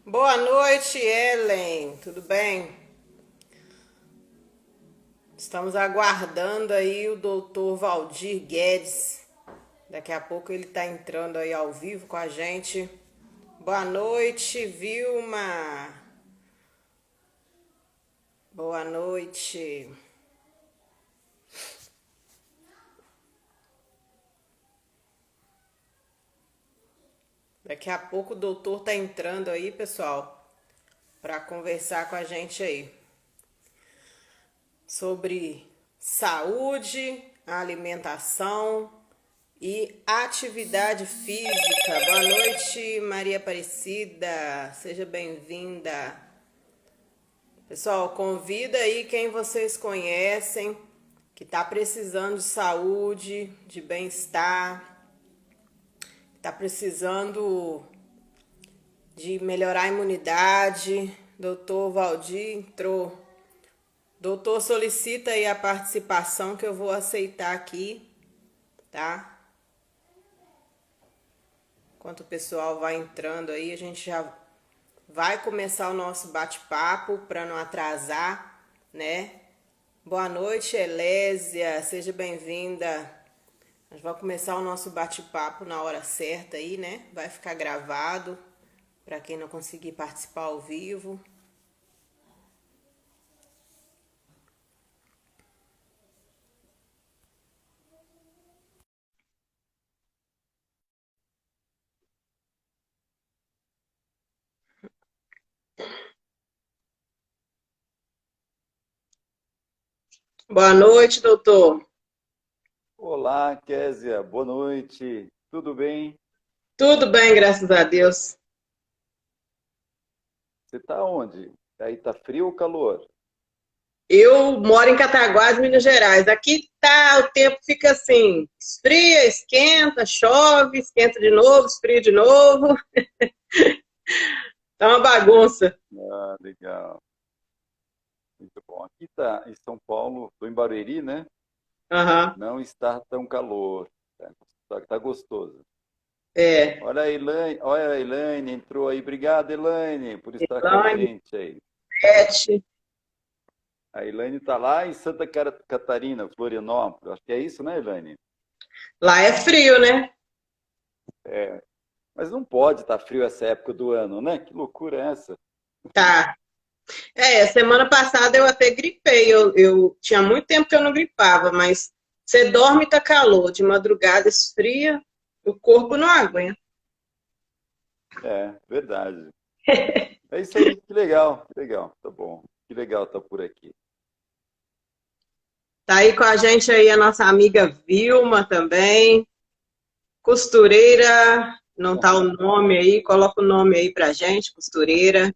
Boa noite, Ellen. Tudo bem? Estamos aguardando aí o doutor Valdir Guedes. Daqui a pouco ele está entrando aí ao vivo com a gente. Boa noite, Vilma. Boa noite. Daqui a pouco o doutor tá entrando aí, pessoal, para conversar com a gente aí sobre saúde, alimentação e atividade física. Boa noite, Maria Aparecida. Seja bem-vinda. Pessoal, convida aí quem vocês conhecem que está precisando de saúde, de bem-estar, está precisando de melhorar a imunidade. Doutor Valdir entrou. Doutor, solicita aí a participação que eu vou aceitar aqui, tá? Enquanto o pessoal vai entrando aí, a gente já vai começar o nosso bate-papo para não atrasar, né? Boa noite, Elésia, seja bem-vinda. A gente vai começar o nosso bate-papo na hora certa aí, né? Vai ficar gravado para quem não conseguir participar ao vivo. Boa noite, doutor. Olá, Késia, boa noite. Tudo bem? Tudo bem, graças a Deus. Você está onde? Aí tá frio ou calor? Eu moro em Cataguás, Minas Gerais. Aqui tá, o tempo fica assim, esfria, esquenta, chove, esquenta de novo, esfria de novo. Tá uma bagunça. Ah, legal. Muito bom. Aqui tá em São Paulo, estou em Barueri, né? Aham, Não está tão calor. Tá gostoso. é. Olha a Elaine entrou aí. Obrigado, Elaine, por estar com a Elaine, gente aí. Beth. A Elaine está lá em Santa Catarina, Florianópolis. Acho que é isso, né, Elaine? Lá é frio, né? Mas não pode estar frio essa época do ano, né? Que loucura é essa? Tá. É, semana passada eu até gripei. Eu tinha muito tempo que eu não gripava, mas você dorme e tá calor, de madrugada esfria, o corpo não aguenta. É, verdade. É isso aí, que legal, tá bom. Que legal tá por aqui. Tá aí com a gente aí a nossa amiga Vilma também. Costureira, não tá o nome aí, coloca o nome aí pra gente, costureira.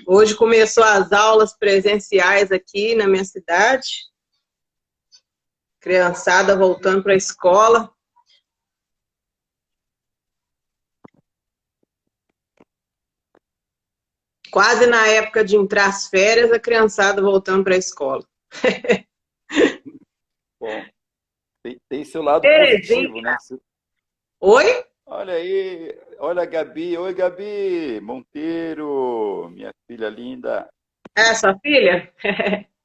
Hoje começou as aulas presenciais aqui na minha cidade, criançada voltando para a escola. Quase na época de entrar as férias, a criançada voltando para a escola. Bom, tem seu lado positivo, Terezinha. né? Oi? Olha aí, olha a Gabi. Oi, Gabi Monteiro, minha filha linda, É sua filha?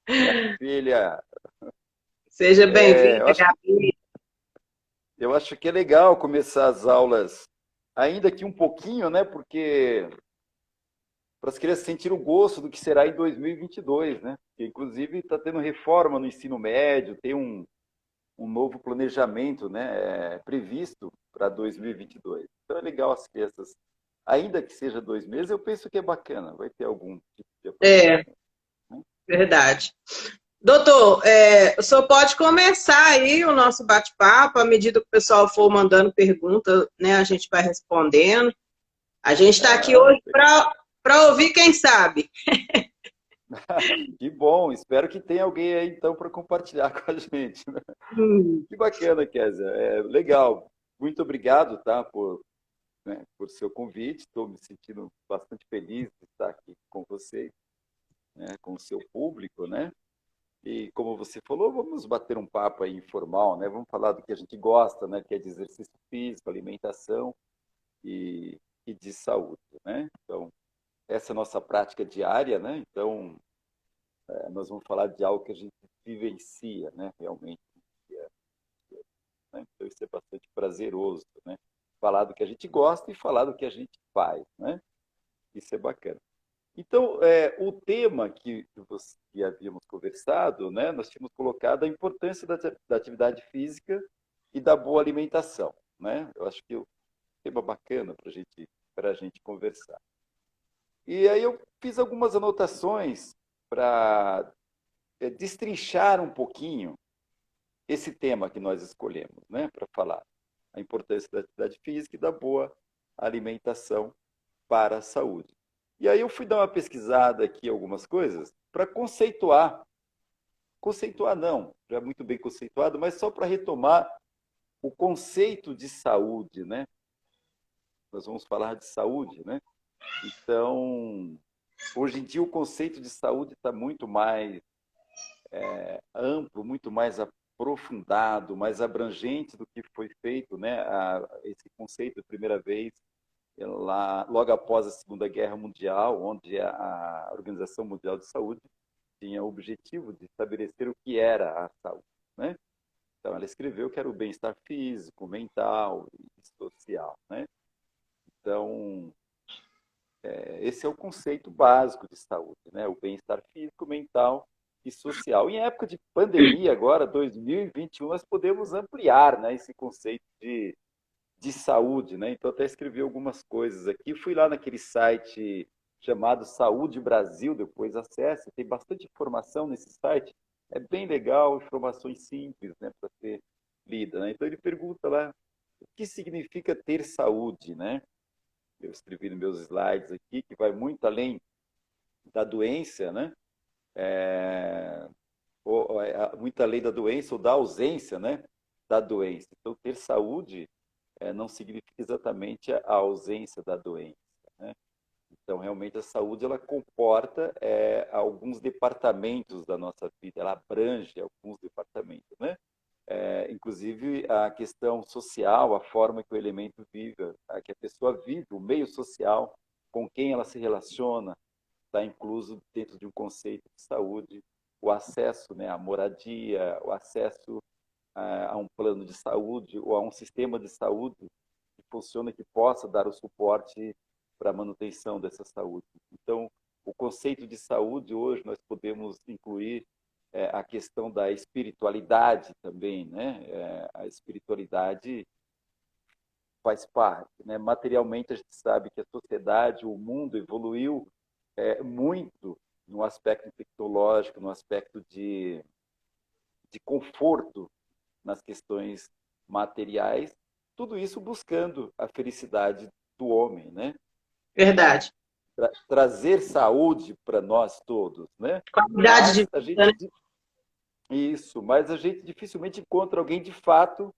minha filha. Seja É, bem-vinda, Gabi. eu acho que é legal começar as aulas ainda que um pouquinho, né? Porque para as crianças sentirem o gosto do que será em 2022, né? Porque, inclusive, está tendo reforma no ensino médio, tem um novo planejamento, né, previsto para 2022. Então é legal as crianças, ainda que seja 2 meses, eu penso que é bacana, vai ter algum tipo de É, aproveitamento, né? verdade. Doutor, o senhor pode começar aí o nosso bate-papo, à medida que o pessoal for mandando perguntas, né, a gente vai respondendo. A gente está aqui Ah, hoje para ouvir quem sabe. que bom, espero que tenha alguém aí então para compartilhar com a gente, né? Hum, Que bacana, Kézia, é legal. Muito obrigado, tá, por seu convite. Estou me sentindo bastante feliz de estar aqui com você, né, com o seu público, né? E como você falou, vamos bater um papo aí informal, né? Vamos falar do que a gente gosta, né? Que é de exercício físico, alimentação. e de saúde, né? Então, essa é a nossa prática diária, né? Então, nós vamos falar de algo que a gente vivencia, né? Realmente, né? Então, isso é bastante prazeroso, né? Falar do que a gente gosta e falar do que a gente faz, né? Isso é bacana. Então, o tema que havíamos conversado, né? Nós tínhamos colocado a importância da atividade física e da boa alimentação, né? Eu acho que é um tema bacana para a gente conversar. E aí eu fiz algumas anotações para destrinchar um pouquinho esse tema que nós escolhemos, né, para falar a importância da atividade física e da boa alimentação para a saúde. E aí eu fui dar uma pesquisada aqui algumas coisas para conceituar não, já é muito bem conceituado, mas só para retomar o conceito de saúde, né? Nós vamos falar de saúde, né? Então, hoje em dia o conceito de saúde está muito mais amplo, muito mais aprofundado, mais abrangente do que foi feito, né? Esse conceito, a primeira vez, lá, logo após a Segunda Guerra Mundial, onde a Organização Mundial de Saúde tinha o objetivo de estabelecer o que era a saúde, né? Então, ela escreveu que era o bem-estar físico, mental e social, né? Então, esse é o conceito básico de saúde, né? O bem-estar físico, mental e social. Em época de pandemia, agora, 2021, nós podemos ampliar, né, esse conceito de saúde, né? Então, até escrevi algumas coisas aqui. Fui lá naquele site chamado Saúde Brasil, depois acesse, tem bastante informação nesse site. É bem legal, informações simples, né, para ser lida, né? Então, ele pergunta lá o que significa ter saúde, né? Eu escrevi nos meus slides aqui, que vai muito além da doença, né? Muito além da doença ou da ausência, né? Da doença. Então, ter saúde não significa exatamente a ausência da doença, né? Então, realmente, a saúde ela comporta alguns departamentos da nossa vida, ela abrange alguns departamentos, né? Inclusive a questão social, a forma que o elemento vive, que a pessoa vive, o meio social, com quem ela se relaciona, está incluso dentro de um conceito de saúde, o acesso, né, à moradia, o acesso a um plano de saúde ou a um sistema de saúde que funcione, que possa dar o suporte para a manutenção dessa saúde. Então, o conceito de saúde hoje nós podemos incluir a questão da espiritualidade também, né? A espiritualidade faz parte, né? Materialmente a gente sabe que a sociedade, o mundo evoluiu muito no aspecto tecnológico, no aspecto de conforto nas questões materiais, tudo isso buscando a felicidade do homem, né? Verdade. Trazer saúde para nós todos, né? Qualidade de Mas a vida, gente né? mas a gente dificilmente encontra alguém de fato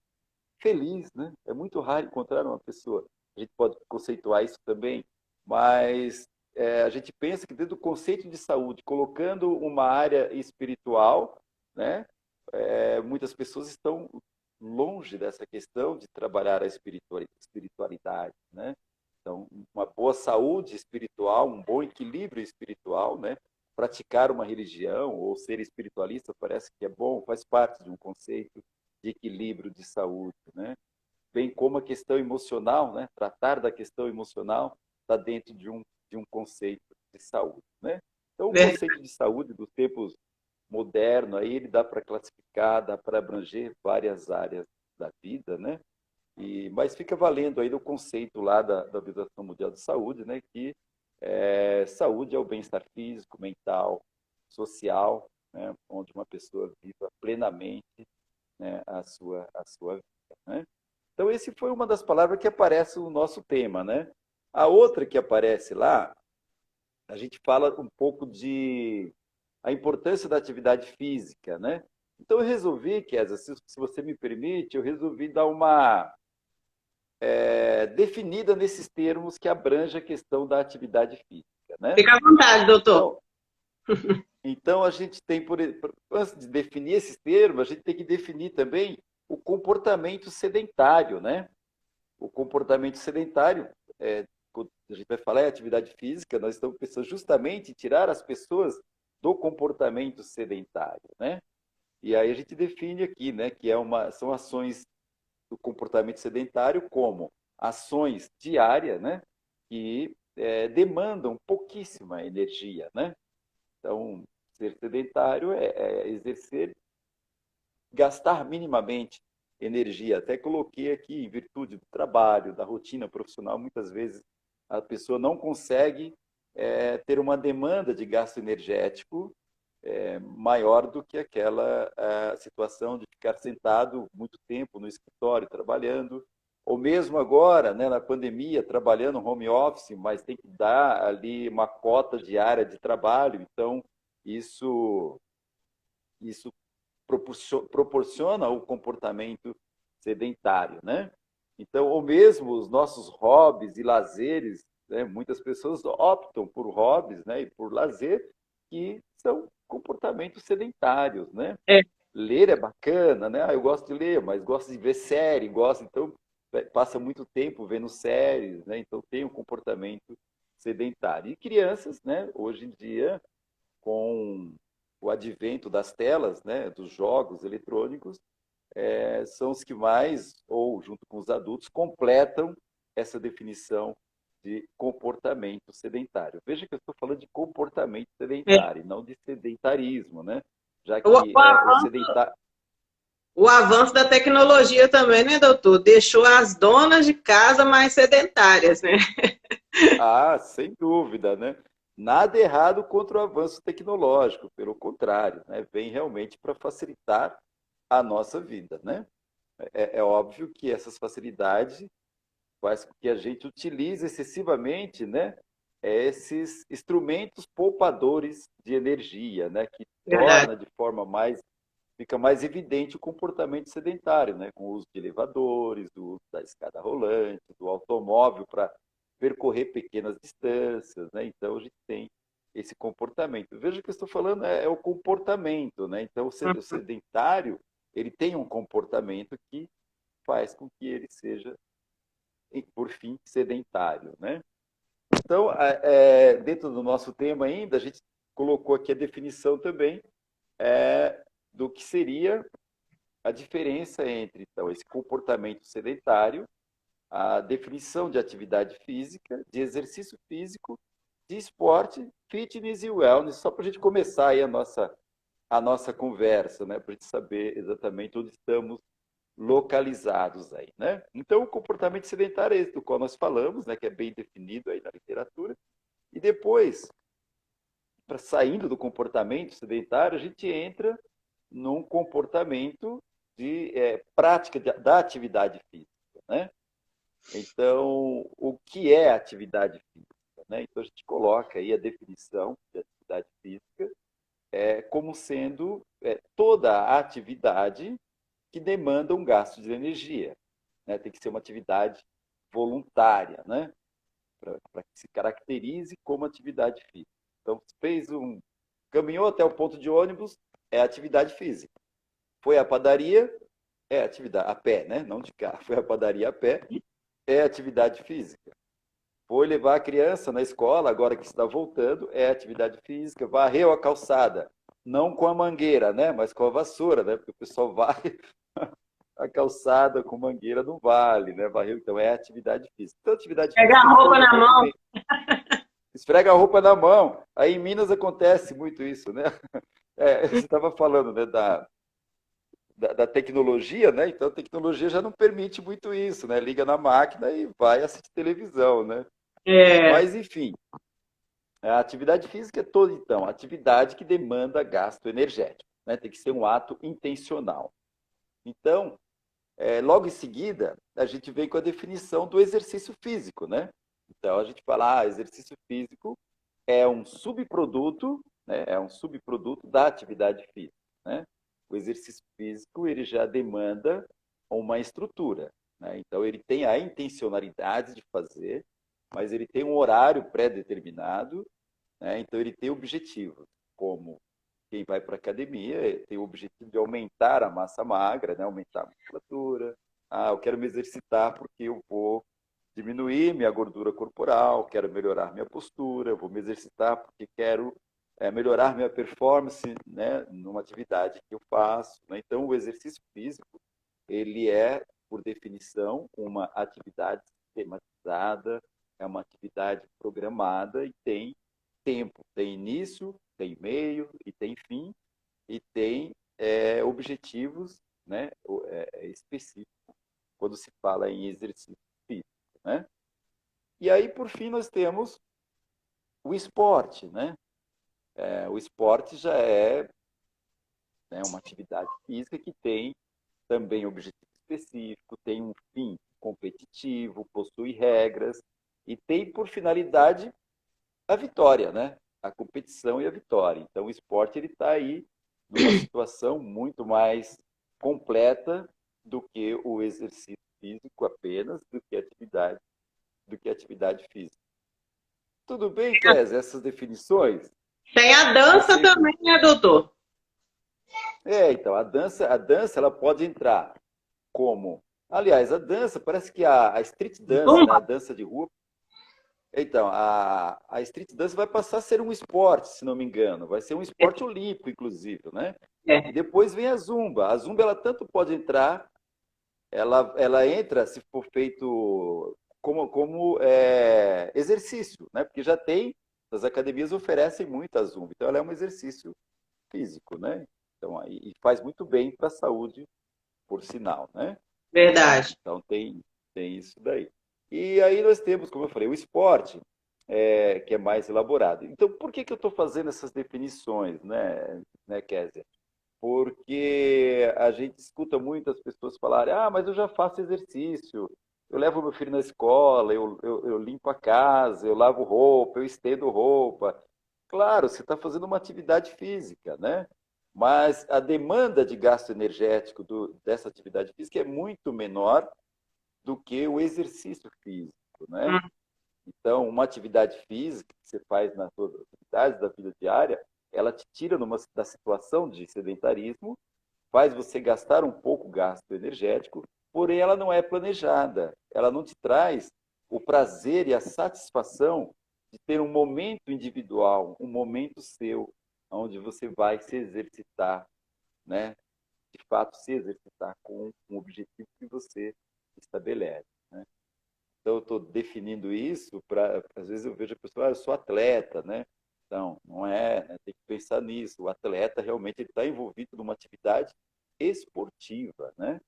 feliz, né? É muito raro encontrar uma pessoa. A gente pode conceituar isso também, mas a gente pensa que dentro do conceito de saúde, colocando uma área espiritual, né? Muitas pessoas estão longe dessa questão de trabalhar a espiritualidade, né? Então, uma boa saúde espiritual, um bom equilíbrio espiritual, né? Praticar uma religião ou ser espiritualista parece que é bom, faz parte de um conceito de equilíbrio de saúde, né? Bem como a questão emocional, né? Tratar da questão emocional está dentro de um conceito de saúde, né? Então, o Verdade. conceito de saúde dos tempos modernos, aí ele dá para classificar, dá para abranger várias áreas da vida, né? Mas fica valendo aí o conceito lá da Organização Mundial de Saúde, né? Que saúde é o bem-estar físico, mental, social, né? Onde uma pessoa viva plenamente, né, a sua vida, né? Então, esse foi uma das palavras que aparece no nosso tema, né? A outra que aparece lá, a gente fala um pouco de a importância da atividade física, né? Então, eu resolvi, Kézia, se você me permite, eu resolvi dar uma definida nesses termos que abrange a questão da atividade física, né? Fica à vontade, doutor. Então, então a gente tem, antes de definir esses termos, a gente tem que definir também o comportamento sedentário, né? O comportamento sedentário, quando a gente vai falar em atividade física, nós estamos pensando justamente em tirar as pessoas do comportamento sedentário, né? E aí a gente define aqui, né, que são ações do comportamento sedentário como ações diárias, né, que demandam pouquíssima energia, né? Então, ser sedentário é exercer, gastar minimamente energia. Até coloquei aqui, em virtude do trabalho, da rotina profissional, muitas vezes a pessoa não consegue ter uma demanda de gasto energético maior do que aquela situação de ficar sentado muito tempo no escritório trabalhando, ou mesmo agora, né, na pandemia, trabalhando home office, mas tem que dar ali uma cota diária de trabalho, então isso proporciona o comportamento sedentário, né? Então, ou mesmo os nossos hobbies e lazeres, né? Muitas pessoas optam por hobbies, né, e por lazer que são comportamentos sedentários, né? É, Ler é bacana, né? Eu gosto de ler, mas gosto de ver série, gosto, então passa muito tempo vendo séries, né? Então tem um comportamento sedentário. E crianças, né, hoje em dia, com o advento das telas, né, dos jogos eletrônicos, são os que mais, ou junto com os adultos, completam essa definição de comportamento sedentário. Veja que eu estou falando de comportamento é. sedentário, não de sedentarismo, né? Já O, que o o avanço, sedentário. o avanço da tecnologia também, né, doutor? Deixou as donas de casa mais sedentárias, né? Ah, sem dúvida, né? Nada errado contra o avanço tecnológico, pelo contrário, né? Vem realmente para facilitar a nossa vida, né? É óbvio que essas facilidades faz com que a gente utilize excessivamente, né, esses instrumentos poupadores de energia, né, que Verdade. torna de forma mais fica mais evidente o comportamento sedentário, né, com o uso de elevadores, do uso da escada rolante, do automóvel para percorrer pequenas distâncias, né? Então a gente tem esse comportamento. Veja que eu estou falando é o comportamento, né? Então o sedentário ele tem um comportamento que faz com que ele seja por fim, sedentário, né? Então, dentro do nosso tema ainda, a gente colocou aqui a definição também do que seria a diferença entre, então, esse comportamento sedentário, a definição de atividade física, de exercício físico, de esporte, fitness e wellness, só para a gente começar aí a nossa conversa, né? Para a gente saber exatamente onde estamos localizados aí, né? Então, o comportamento sedentário é esse do qual nós falamos, né, que é bem definido aí na literatura. E depois, para saindo do comportamento sedentário, a gente entra num comportamento de prática da atividade física, né? Então, o que é atividade física, né? Então, a gente coloca aí a definição de atividade física como sendo toda a atividade que demanda um gasto de energia, né? Tem que ser uma atividade voluntária, né? Para que se caracterize como atividade física. Então, caminhou até o ponto de ônibus, é atividade física. Foi à padaria, é atividade a pé, né? Não de carro. Foi à padaria a pé, é atividade física. Foi levar a criança na escola, agora que está voltando, é atividade física. Varreu a calçada, não com a mangueira, né? Mas com a vassoura, né? Porque o pessoal vai a calçada com mangueira no vale, né? Varreu, então é atividade física. Então, atividade Pegar física a é roupa todo o na mão. movimento. Esfrega a roupa na mão. Aí em Minas acontece muito isso, né? Você estava falando, né, da tecnologia, né? Então a tecnologia já não permite muito isso, né? Liga na máquina e vai assistir televisão, né? É, Mas enfim, a atividade física é toda, então, atividade que demanda gasto energético, né? Tem que ser um ato intencional. Então, logo em seguida, a gente vem com a definição do exercício físico, né? Então, a gente fala, exercício físico é um subproduto, né? É um subproduto da atividade física, né? O exercício físico, ele já demanda uma estrutura, né? Então, ele tem a intencionalidade de fazer, mas ele tem um horário pré-determinado, né? Então, ele tem objetivos, como quem vai para a academia tem o objetivo de aumentar a massa magra, né? Aumentar a musculatura. Eu quero me exercitar porque eu vou diminuir minha gordura corporal, quero melhorar minha postura, vou me exercitar porque quero melhorar minha performance, né, numa atividade que eu faço, né? Então, o exercício físico, ele é, por definição, uma atividade sistematizada, é uma atividade programada e tem tempo, tem início, tem meio e tem fim, e tem objetivos, né, específicos quando se fala em exercício físico, né? E aí, por fim, nós temos o esporte, né? O esporte já é, né, uma atividade física que tem também objetivo específico, tem um fim competitivo, possui regras e tem por finalidade a vitória, né? A competição e a vitória. Então, o esporte ele está aí numa situação muito mais completa do que o exercício físico apenas, do que atividade física. Tudo bem, Kézia, essas definições? Tem a dança Você... também, né, doutor? então, a dança ela pode entrar como... Aliás, a dança, parece que a street dance, né, a Zumba. dança de rua, então, a street dance vai passar a ser um esporte, se não me engano. Vai ser um esporte olímpico, inclusive, né? E É, depois vem a zumba. A zumba, ela tanto pode entrar, ela entra se for feito como exercício, né? Porque já tem, as academias oferecem muito a zumba. Então, ela é um exercício físico, né? Então, e faz muito bem para a saúde, por sinal, né? verdade. Então, tem isso daí. E aí nós temos, como eu falei, o esporte, que é mais elaborado. Então, por que eu estou fazendo essas definições, né, Kézia? Porque a gente escuta muitas pessoas falarem: ah, mas eu já faço exercício, eu levo meu filho na escola, eu limpo a casa, eu lavo roupa, eu estendo roupa. Claro, você está fazendo uma atividade física, né? Mas a demanda de gasto energético dessa atividade física é muito menor do que o exercício físico, né? Hum, Então, uma atividade física que você faz nas suas atividades da vida diária, ela te tira da situação de sedentarismo, faz você gastar um pouco gasto energético, porém ela não é planejada, ela não te traz o prazer e a satisfação de ter um momento individual, um momento seu, onde você vai se exercitar, né? De fato, se exercitar com um objetivo que você estabelece, né? Então, eu estou definindo isso para, às vezes eu vejo a pessoa, eu sou atleta, né? Então, não é, né? Tem que pensar nisso. O atleta realmente está envolvido numa atividade esportiva, né?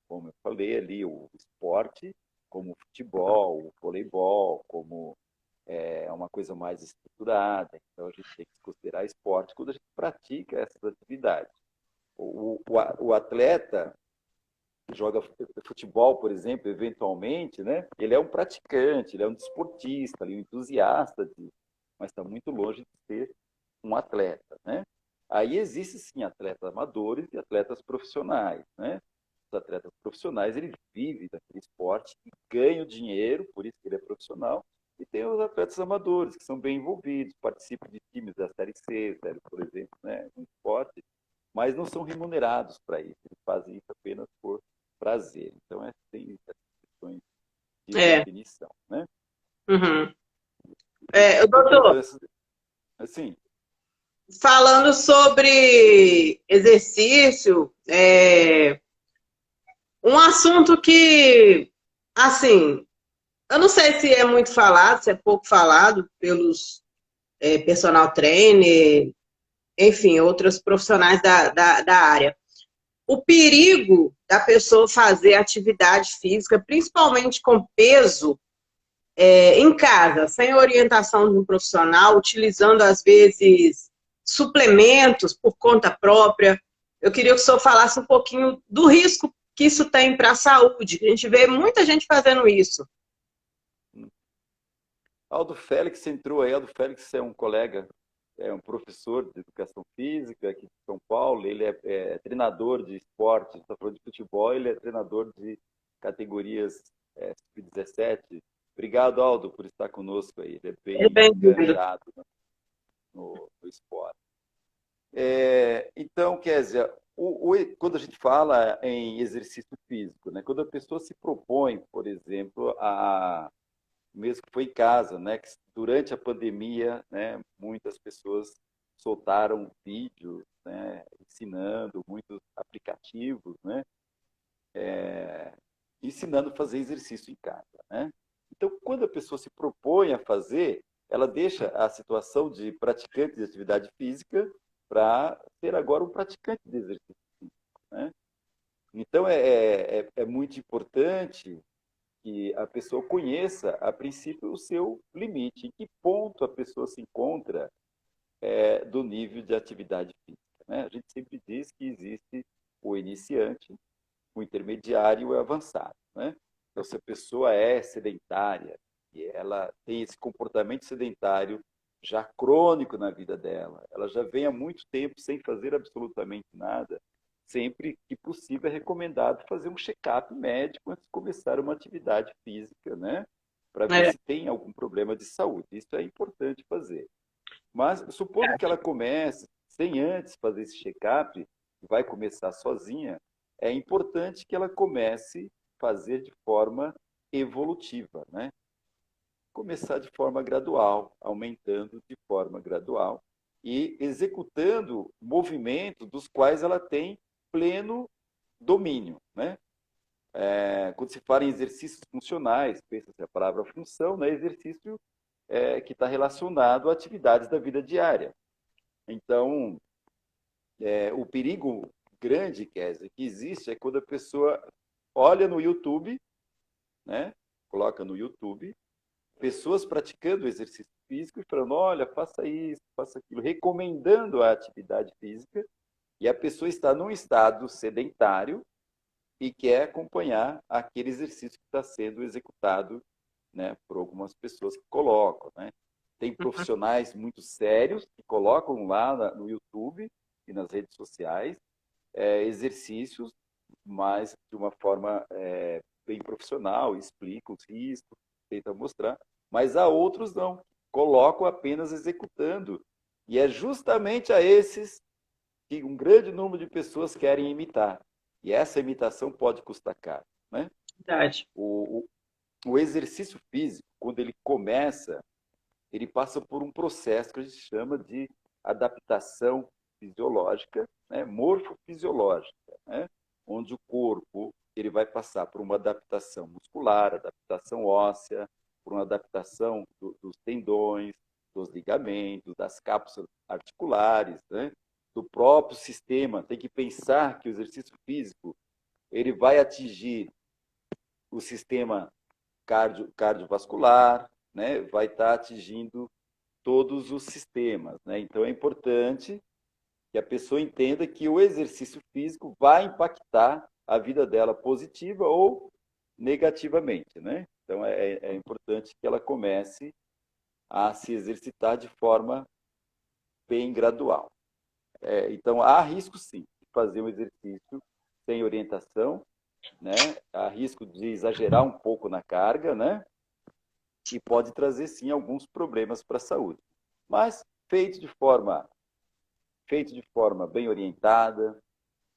Como eu falei ali, o esporte, como o futebol, o voleibol, como uma coisa mais estruturada. Então, a gente tem que considerar esporte quando a gente pratica essas atividades. O atleta que joga futebol, por exemplo, eventualmente, né? Ele é um praticante, ele é um desportista, ele é um entusiasta disso, mas está muito longe de ser um atleta, né? Aí existem sim atletas amadores e atletas profissionais, né? Os atletas profissionais, ele vive daquele esporte e ganha dinheiro, por isso que ele é profissional, e tem os atletas amadores, que são bem envolvidos, participam de times da Série C, por exemplo, né? Um esporte, mas não são remunerados para isso, eles fazem isso apenas por prazer. Então, tem essas questões de é. definição, né? Uhum. Então, Doutor, assim, falando sobre exercício, um assunto que, assim, eu não sei se é muito falado, se é pouco falado pelos personal trainer, enfim, outros profissionais da área. O perigo da pessoa fazer atividade física, principalmente com peso, em casa, sem orientação de um profissional, utilizando, às vezes, suplementos por conta própria. Eu queria que o senhor falasse um pouquinho do risco que isso tem para a saúde. A gente vê muita gente fazendo isso. Aldo Félix entrou aí. Aldo Félix é um colega, é um professor de educação física aqui de São Paulo. Ele é treinador de esporte, está falando de futebol, ele é treinador de categorias sub-17. Obrigado, Aldo, por estar conosco aí. Ele é É bem bem-vindo. enganjado no esporte. Então, Kézia, quando a gente fala em exercício físico, né, quando a pessoa se propõe, por exemplo, mesmo que foi em casa, né? Que durante a pandemia, né, muitas pessoas soltaram vídeos, né, ensinando muitos aplicativos, né, ensinando a fazer exercício em casa, né? Então, quando a pessoa se propõe a fazer, ela deixa a situação de praticante de atividade física para ser agora um praticante de exercício físico, né? Então, é muito importante que a pessoa conheça, a princípio, o seu limite, em que ponto a pessoa se encontra do nível de atividade física, né? A gente sempre diz que existe o iniciante, o intermediário e o avançado, né? Então, se a pessoa é sedentária e ela tem esse comportamento sedentário já crônico na vida dela, ela já vem há muito tempo sem fazer absolutamente nada, sempre que possível é recomendado fazer um check-up médico antes de começar uma atividade física, né? Para ver É, se tem algum problema de saúde. Isso é importante fazer. Mas, supondo que ela comece sem antes fazer esse check-up, vai começar sozinha, é importante que ela comece a fazer de forma evolutiva, né? Começar de forma gradual, aumentando de forma gradual e executando movimentos dos quais ela tem pleno domínio, né? Quando se fala em exercícios funcionais, pensa-se a palavra função, né? Exercício que está relacionado a atividades da vida diária. Então, o perigo grande, Kézia, que existe é quando a pessoa olha no YouTube, né? Coloca no YouTube, pessoas praticando exercício físico e falando, olha, faça isso, faça aquilo, recomendando a atividade física, e a pessoa está num estado sedentário e quer acompanhar aquele exercício que está sendo executado, né, por algumas pessoas que colocam, né? Tem profissionais muito sérios que colocam lá no YouTube e nas redes sociais exercícios, mas de uma forma bem profissional, explicam os riscos, tentam mostrar, mas há outros não, colocam apenas executando. E é justamente a esses que um grande número de pessoas querem imitar. E essa imitação pode custar caro, né? verdade. O exercício físico, quando ele começa, ele passa por um processo que a gente chama de adaptação fisiológica, né, morfofisiológica, né, onde o corpo ele vai passar por uma adaptação muscular, adaptação óssea, por uma adaptação dos tendões, dos ligamentos, das cápsulas articulares, né, do próprio sistema. Tem que pensar que o exercício físico ele vai atingir o sistema cardiovascular, né, vai estar atingindo todos os sistemas, né? Então é importante que a pessoa entenda que o exercício físico vai impactar a vida dela positiva ou negativamente, né? Então é importante que ela comece a se exercitar de forma bem gradual. Então há risco sim de fazer um exercício sem orientação, né? Há risco de exagerar um pouco na carga, né? E pode trazer sim alguns problemas para a saúde. Mas feito de forma bem orientada,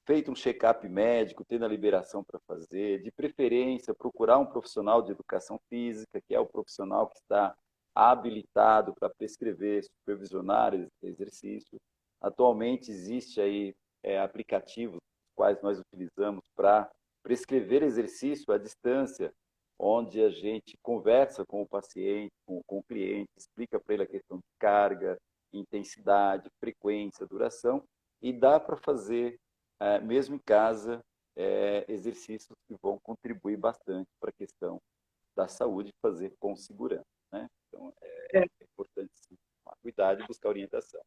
feito um check-up médico, tendo a liberação para fazer, de preferência procurar um profissional de educação física, que é o profissional que está habilitado para prescrever, supervisionar exercício. Atualmente existe aí aplicativos quais nós utilizamos para prescrever exercício à distância, onde a gente conversa com o paciente, com o cliente, explica para ele a questão de carga, intensidade, frequência, duração, e dá para fazer, mesmo em casa, exercícios que vão contribuir bastante para a questão da saúde e fazer com segurança, né? Então, É, é importante sim, tomar cuidado e buscar orientação.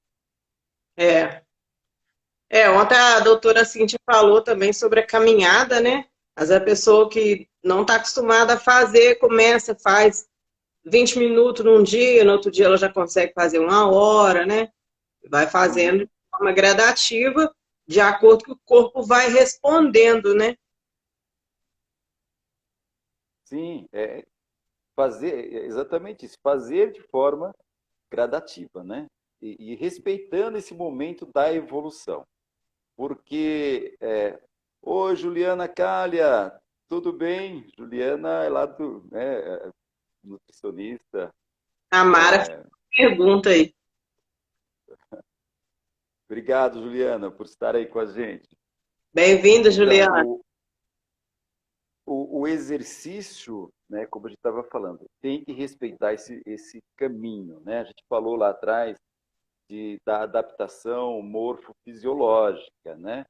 é. Ontem a doutora Cintia falou também sobre a caminhada, né? Mas a pessoa que não está acostumada a fazer, começa, faz 20 minutos num dia, no outro dia ela já consegue fazer 1 hora, né? Vai fazendo Uhum. de forma gradativa, de acordo com que o corpo vai respondendo, né? Sim, fazer exatamente isso, fazer de forma gradativa, né? E respeitando esse momento da evolução. Porque, oi, Juliana Calha, tudo bem? Juliana é lá nutricionista. A Mara pergunta aí. Obrigado, Juliana, por estar aí com a gente. Bem-vindo, Então, Juliana. o exercício, né, como a gente estava falando, tem que respeitar esse caminho, né? A gente falou lá atrás da adaptação morfofisiológica, né?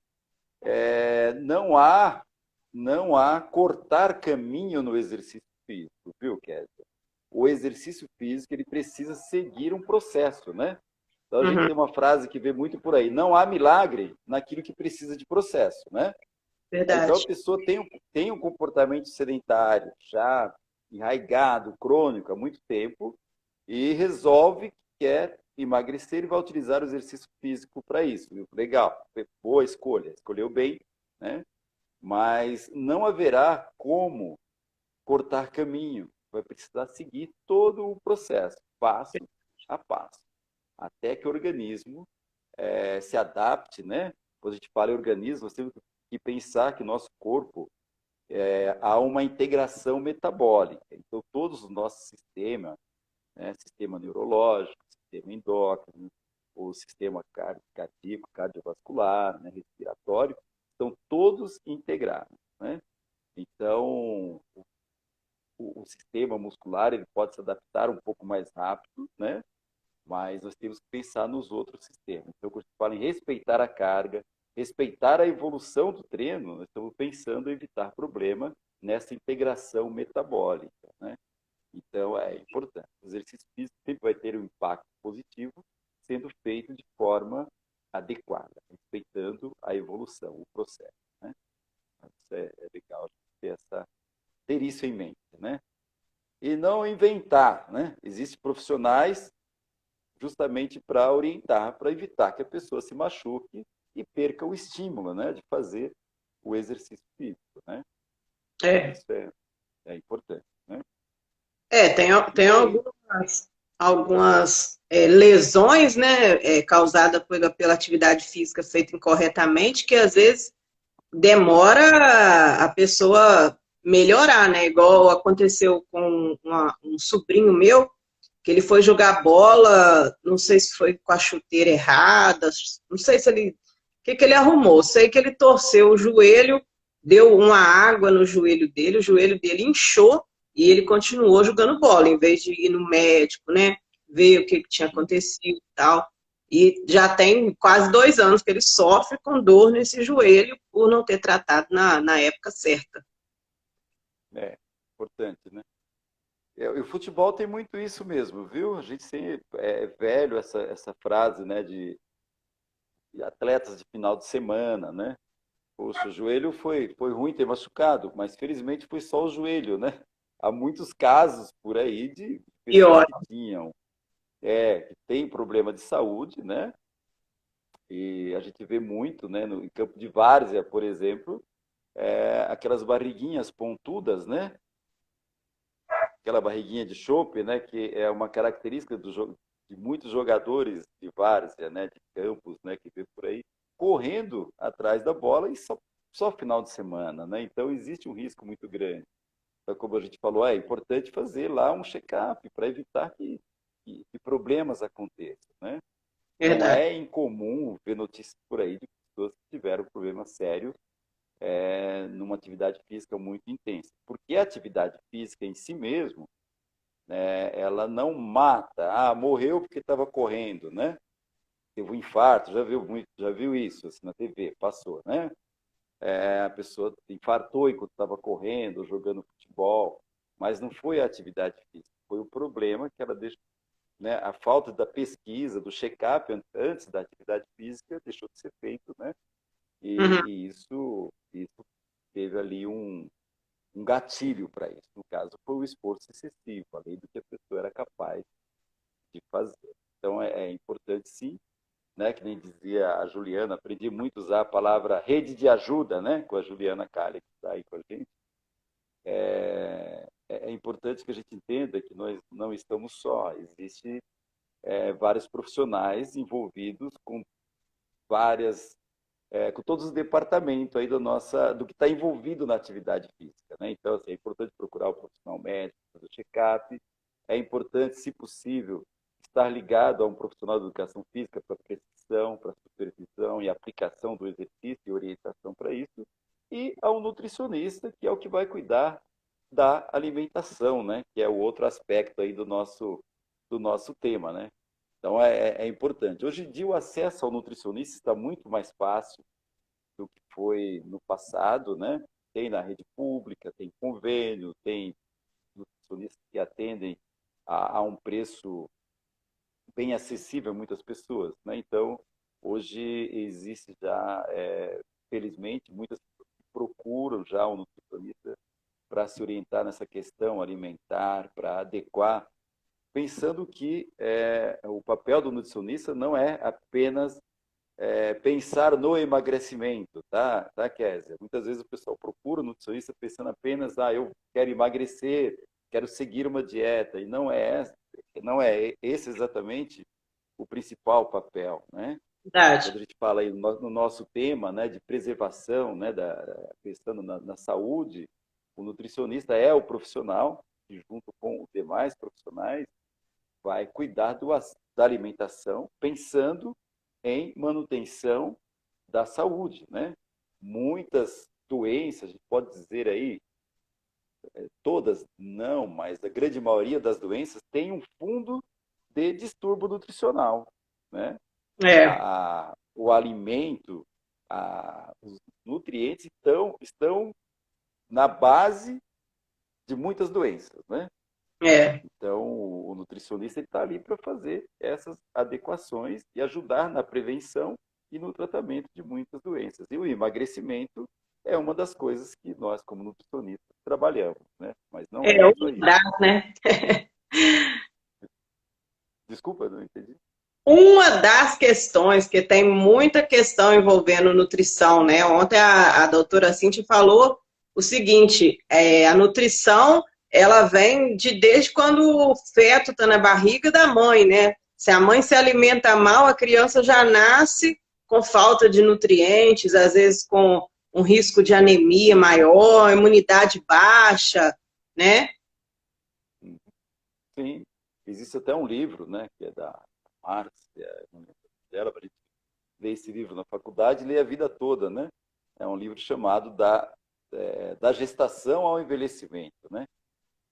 Não há cortar caminho no exercício físico, viu, Kézia? O exercício físico ele precisa seguir um processo, né? Então a gente tem uma frase que vê muito por aí: não há milagre naquilo que precisa de processo, né? Então a Verdade. pessoa tem um comportamento sedentário já enraizado, crônico há muito tempo e resolve que quer emagrecer e vai utilizar o exercício físico para isso. Viu? Legal, boa escolha, escolheu bem, né? Mas não haverá como cortar caminho. Vai precisar seguir todo o processo, passo a passo, até que o organismo se adapte, né? Quando a gente fala em organismo, nós temos que pensar que nosso corpo há uma integração metabólica. Então, todos os nossos sistemas, né? Sistema neurológico, sistema endócrino, o sistema cardíaco, cardiovascular, né? Respiratório, estão todos integrados, né? Então, o sistema muscular ele pode se adaptar um pouco mais rápido, né? Mas nós temos que pensar nos outros sistemas. Então, quando a gente fala em respeitar a carga, respeitar a evolução do treino, nós estamos pensando em evitar problema nessa integração metabólica, né? Então, é importante. O exercício físico sempre vai ter um impacto positivo, sendo feito de forma adequada, respeitando a evolução, o processo, né? Isso é legal ter isso em mente, né? E não inventar, né? Existem profissionais justamente para orientar, para evitar que a pessoa se machuque e perca o estímulo, né, de fazer o exercício físico, né? É. Isso é importante, né? Tem Aí, algumas lesões, né, causadas pela atividade física feita incorretamente, que às vezes demora a pessoa melhorar, né? Igual aconteceu com um sobrinho meu, que ele foi jogar bola, não sei se foi com a chuteira errada, não sei se ele, o que que ele arrumou, sei que ele torceu o joelho, deu uma água no joelho dele inchou e ele continuou jogando bola, em vez de ir no médico, né, ver o que que tinha acontecido e tal. E já tem quase 2 anos que ele sofre com dor nesse joelho por não ter tratado na época certa. importante, né? E o futebol tem muito isso mesmo, viu? A gente sempre é velho essa frase, né, de atletas de final de semana, né? Poxa, o joelho foi ruim ter machucado, mas felizmente foi só o joelho, né? Há muitos casos por aí de E pessoas olha, que que têm problema de saúde, né? E a gente vê muito, né? Em campo de várzea, por exemplo, aquelas barriguinhas pontudas, né? Aquela barriguinha de chope, né? Que é uma característica de muitos jogadores de várzea, né? De campos, né? Que vê por aí, correndo atrás da bola e só final de semana, né? Então existe um risco muito grande. Então, como a gente falou, é importante fazer lá um check-up para evitar que problemas aconteçam, né? Não verdade. é incomum ver notícias por aí de pessoas que tiveram problemas sérios numa atividade física muito intensa. Porque a atividade física em si mesmo, né, ela não mata. Ah, morreu porque estava correndo, né? Teve um infarto, já viu isso assim, na TV, passou, né? A pessoa infartou enquanto estava correndo, jogando futebol, mas não foi a atividade física, foi o problema que ela deixou, né? A falta da pesquisa, do check-up antes da atividade física deixou de ser feito, né? Uhum. E isso teve ali um gatilho para isso. No caso, foi o esforço excessivo, além do que a pessoa era capaz de fazer. Então, é importante, sim, né? Que nem dizia a Juliana, aprendi muito a usar a palavra rede de ajuda, né? Com a Juliana Kali, que está aí com a gente. É importante que a gente entenda que nós não estamos só. Existem vários profissionais envolvidos com com todos os departamentos aí do que está envolvido na atividade física, né? Então, assim, é importante procurar o profissional médico, o check-up. É importante, se possível, estar ligado a um profissional de educação física para prescrição, para supervisão e aplicação do exercício e orientação para isso, e a um nutricionista, que é o que vai cuidar da alimentação, né? Que é o outro aspecto aí do nosso tema, né? Então é importante. Hoje em dia o acesso ao nutricionista está muito mais fácil do que foi no passado, né? Tem na rede pública, tem convênio, tem nutricionistas que atendem a um preço bem acessível a muitas pessoas, né? Então, hoje existe já, felizmente, muitas pessoas que procuram já um nutricionista para se orientar nessa questão alimentar, para adequar, pensando que o papel do nutricionista não é apenas pensar no emagrecimento, tá, Kézia? Muitas vezes o pessoal procura um nutricionista pensando apenas, eu quero emagrecer, quero seguir uma dieta, e não é esse exatamente o principal papel, né? Verdade. Quando a gente fala aí no nosso tema, né, de preservação, né, pensando na saúde, o nutricionista é o profissional que, junto com os demais profissionais, vai cuidar da alimentação, pensando em manutenção da saúde, né? Muitas doenças, a gente pode dizer aí, todas não, mas a grande maioria das doenças tem um fundo de distúrbio nutricional, né? É, O alimento, os nutrientes estão na base de muitas doenças, né? é. Então, o nutricionista está ali para fazer essas adequações e ajudar na prevenção e no tratamento de muitas doenças. E o emagrecimento é uma das coisas que nós, como nutricionistas, trabalhamos, né? Mas não É é um só isso. braço, né? Desculpa, não entendi. Uma das questões, que tem muita questão envolvendo nutrição, né? Ontem a doutora Cintia falou o seguinte, a nutrição, ela vem desde quando o feto está na barriga da mãe, né? Se a mãe se alimenta mal, a criança já nasce com falta de nutrientes, às vezes com um risco de anemia maior, imunidade baixa, né? Sim, existe até um livro, né, que é da Márcia, não lembro dela, para a gente ler esse livro na faculdade e ler a vida toda, né? É um livro chamado da gestação ao envelhecimento, né?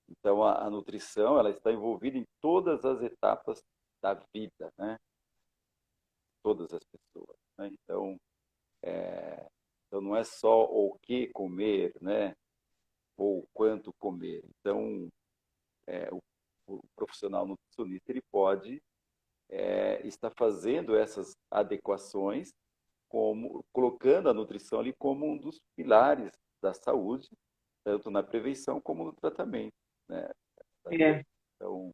Então, a nutrição, ela está envolvida em todas as etapas da vida, né? Todas as pessoas, né? Então, não é só o que comer, né? Ou quanto comer. Então, o profissional nutricionista, ele pode estar fazendo essas adequações, colocando a nutrição ali como um dos pilares da saúde, tanto na prevenção como no tratamento, né? É, Então,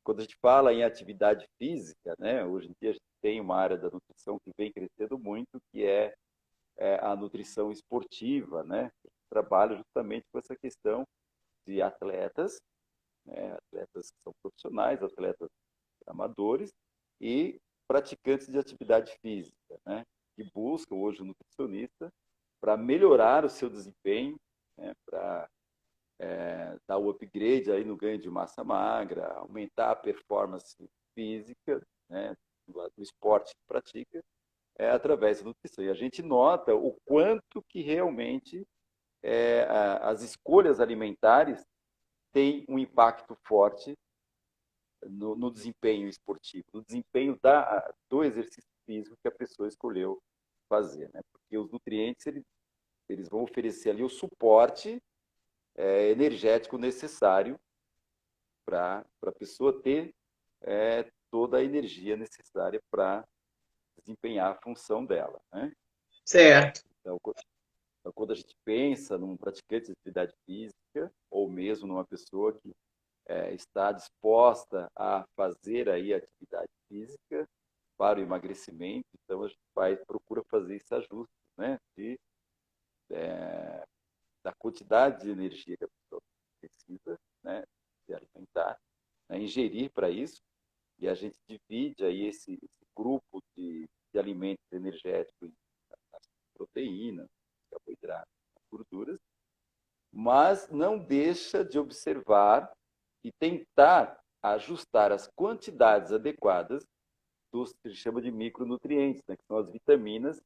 quando a gente fala em atividade física, né, hoje em dia a gente tem uma área da nutrição que vem crescendo muito, que é a nutrição esportiva, né? Que trabalha justamente com essa questão de atletas, né, atletas que são profissionais, atletas amadores e praticantes de atividade física, né? Que buscam hoje o nutricionista para melhorar o seu desempenho, né, para dar o upgrade aí no ganho de massa magra, aumentar a performance física, né, do esporte que pratica, através da nutrição. E a gente nota o quanto que realmente as escolhas alimentares têm um impacto forte no desempenho esportivo, no desempenho do exercício físico que a pessoa escolheu fazer, né? Porque os nutrientes eles vão oferecer ali o suporte energético necessário para a pessoa ter toda a energia necessária para desempenhar a função dela, né? certo. Então, quando a gente pensa num praticante de atividade física ou mesmo numa pessoa que está disposta a fazer aí atividade física para o emagrecimento, então a gente procura fazer esse ajuste, né, da quantidade de energia que a pessoa precisa, né, de alimentar, né, ingerir para isso, e a gente divide aí esse grupo de alimentos energéticos, as proteínas, carboidratos, gorduras, mas não deixa de observar e tentar ajustar as quantidades adequadas dos que a gente chama de micronutrientes, né, que são as vitaminas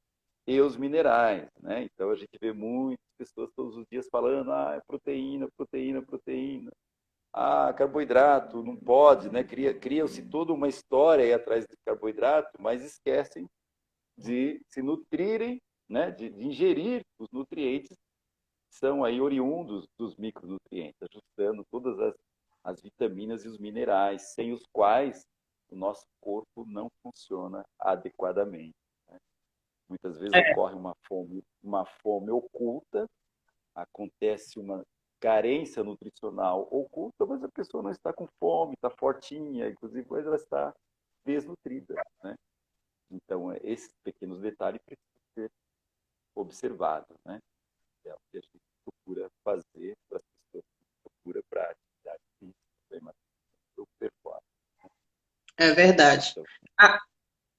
e os minerais, né? Então a gente vê muitas pessoas todos os dias falando, é proteína, proteína, proteína. Carboidrato, não pode, né? Cria-se toda uma história aí atrás de carboidrato, mas esquecem de se nutrirem, né? De ingerir os nutrientes que são aí oriundos dos micronutrientes, ajustando todas as vitaminas e os minerais, sem os quais o nosso corpo não funciona adequadamente. Né? Muitas vezes ocorre uma fome oculta, acontece uma carência nutricional oculta, mas a pessoa não está com fome, está fortinha, inclusive mas ela está desnutrida. Né? Então, esses pequenos detalhes precisam ser observados. Né? É o que a gente procura fazer para as pessoas que procuram para a atividade física, para o performance. É verdade. Então,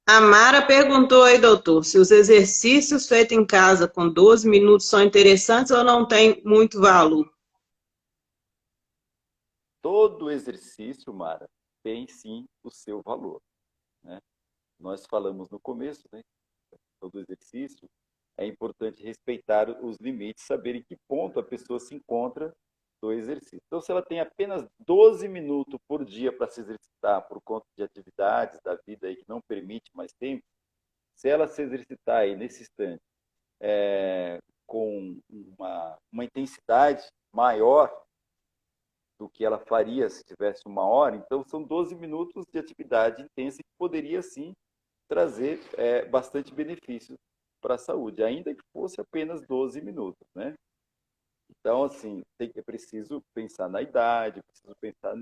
A Mara perguntou aí, doutor, se os exercícios feitos em casa com 12 minutos são interessantes ou não tem muito valor? todo exercício, Mara, tem sim o seu valor. Né? Nós falamos no começo, né? Todo exercício, é importante respeitar os limites, saber em que ponto a pessoa se encontra do exercício. Então, se ela tem apenas 12 minutos por dia para se exercitar por conta de atividades da vida aí que não permite mais tempo, se ela se exercitar aí nesse instante com uma intensidade maior do que ela faria se tivesse 1 hora, então são 12 minutos de atividade intensa que poderia sim trazer bastante benefícios para a saúde, ainda que fosse apenas 12 minutos, né? Então, assim, é preciso pensar na idade, preciso pensar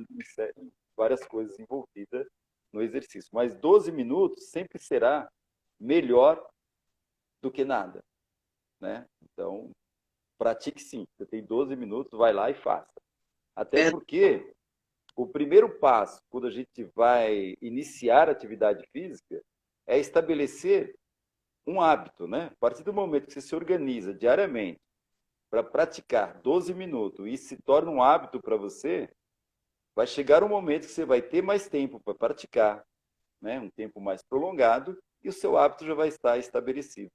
em várias coisas envolvidas no exercício. Mas 12 minutos sempre será melhor do que nada, né? Então, pratique sim. Você tem 12 minutos, vai lá e faça. Até É, porque o primeiro passo, quando a gente vai iniciar a atividade física, é estabelecer um hábito, né? A partir do momento que você se organiza diariamente para praticar 12 minutos e se torna um hábito para você, vai chegar um momento que você vai ter mais tempo para praticar, né? Um tempo mais prolongado, e o seu hábito já vai estar estabelecido.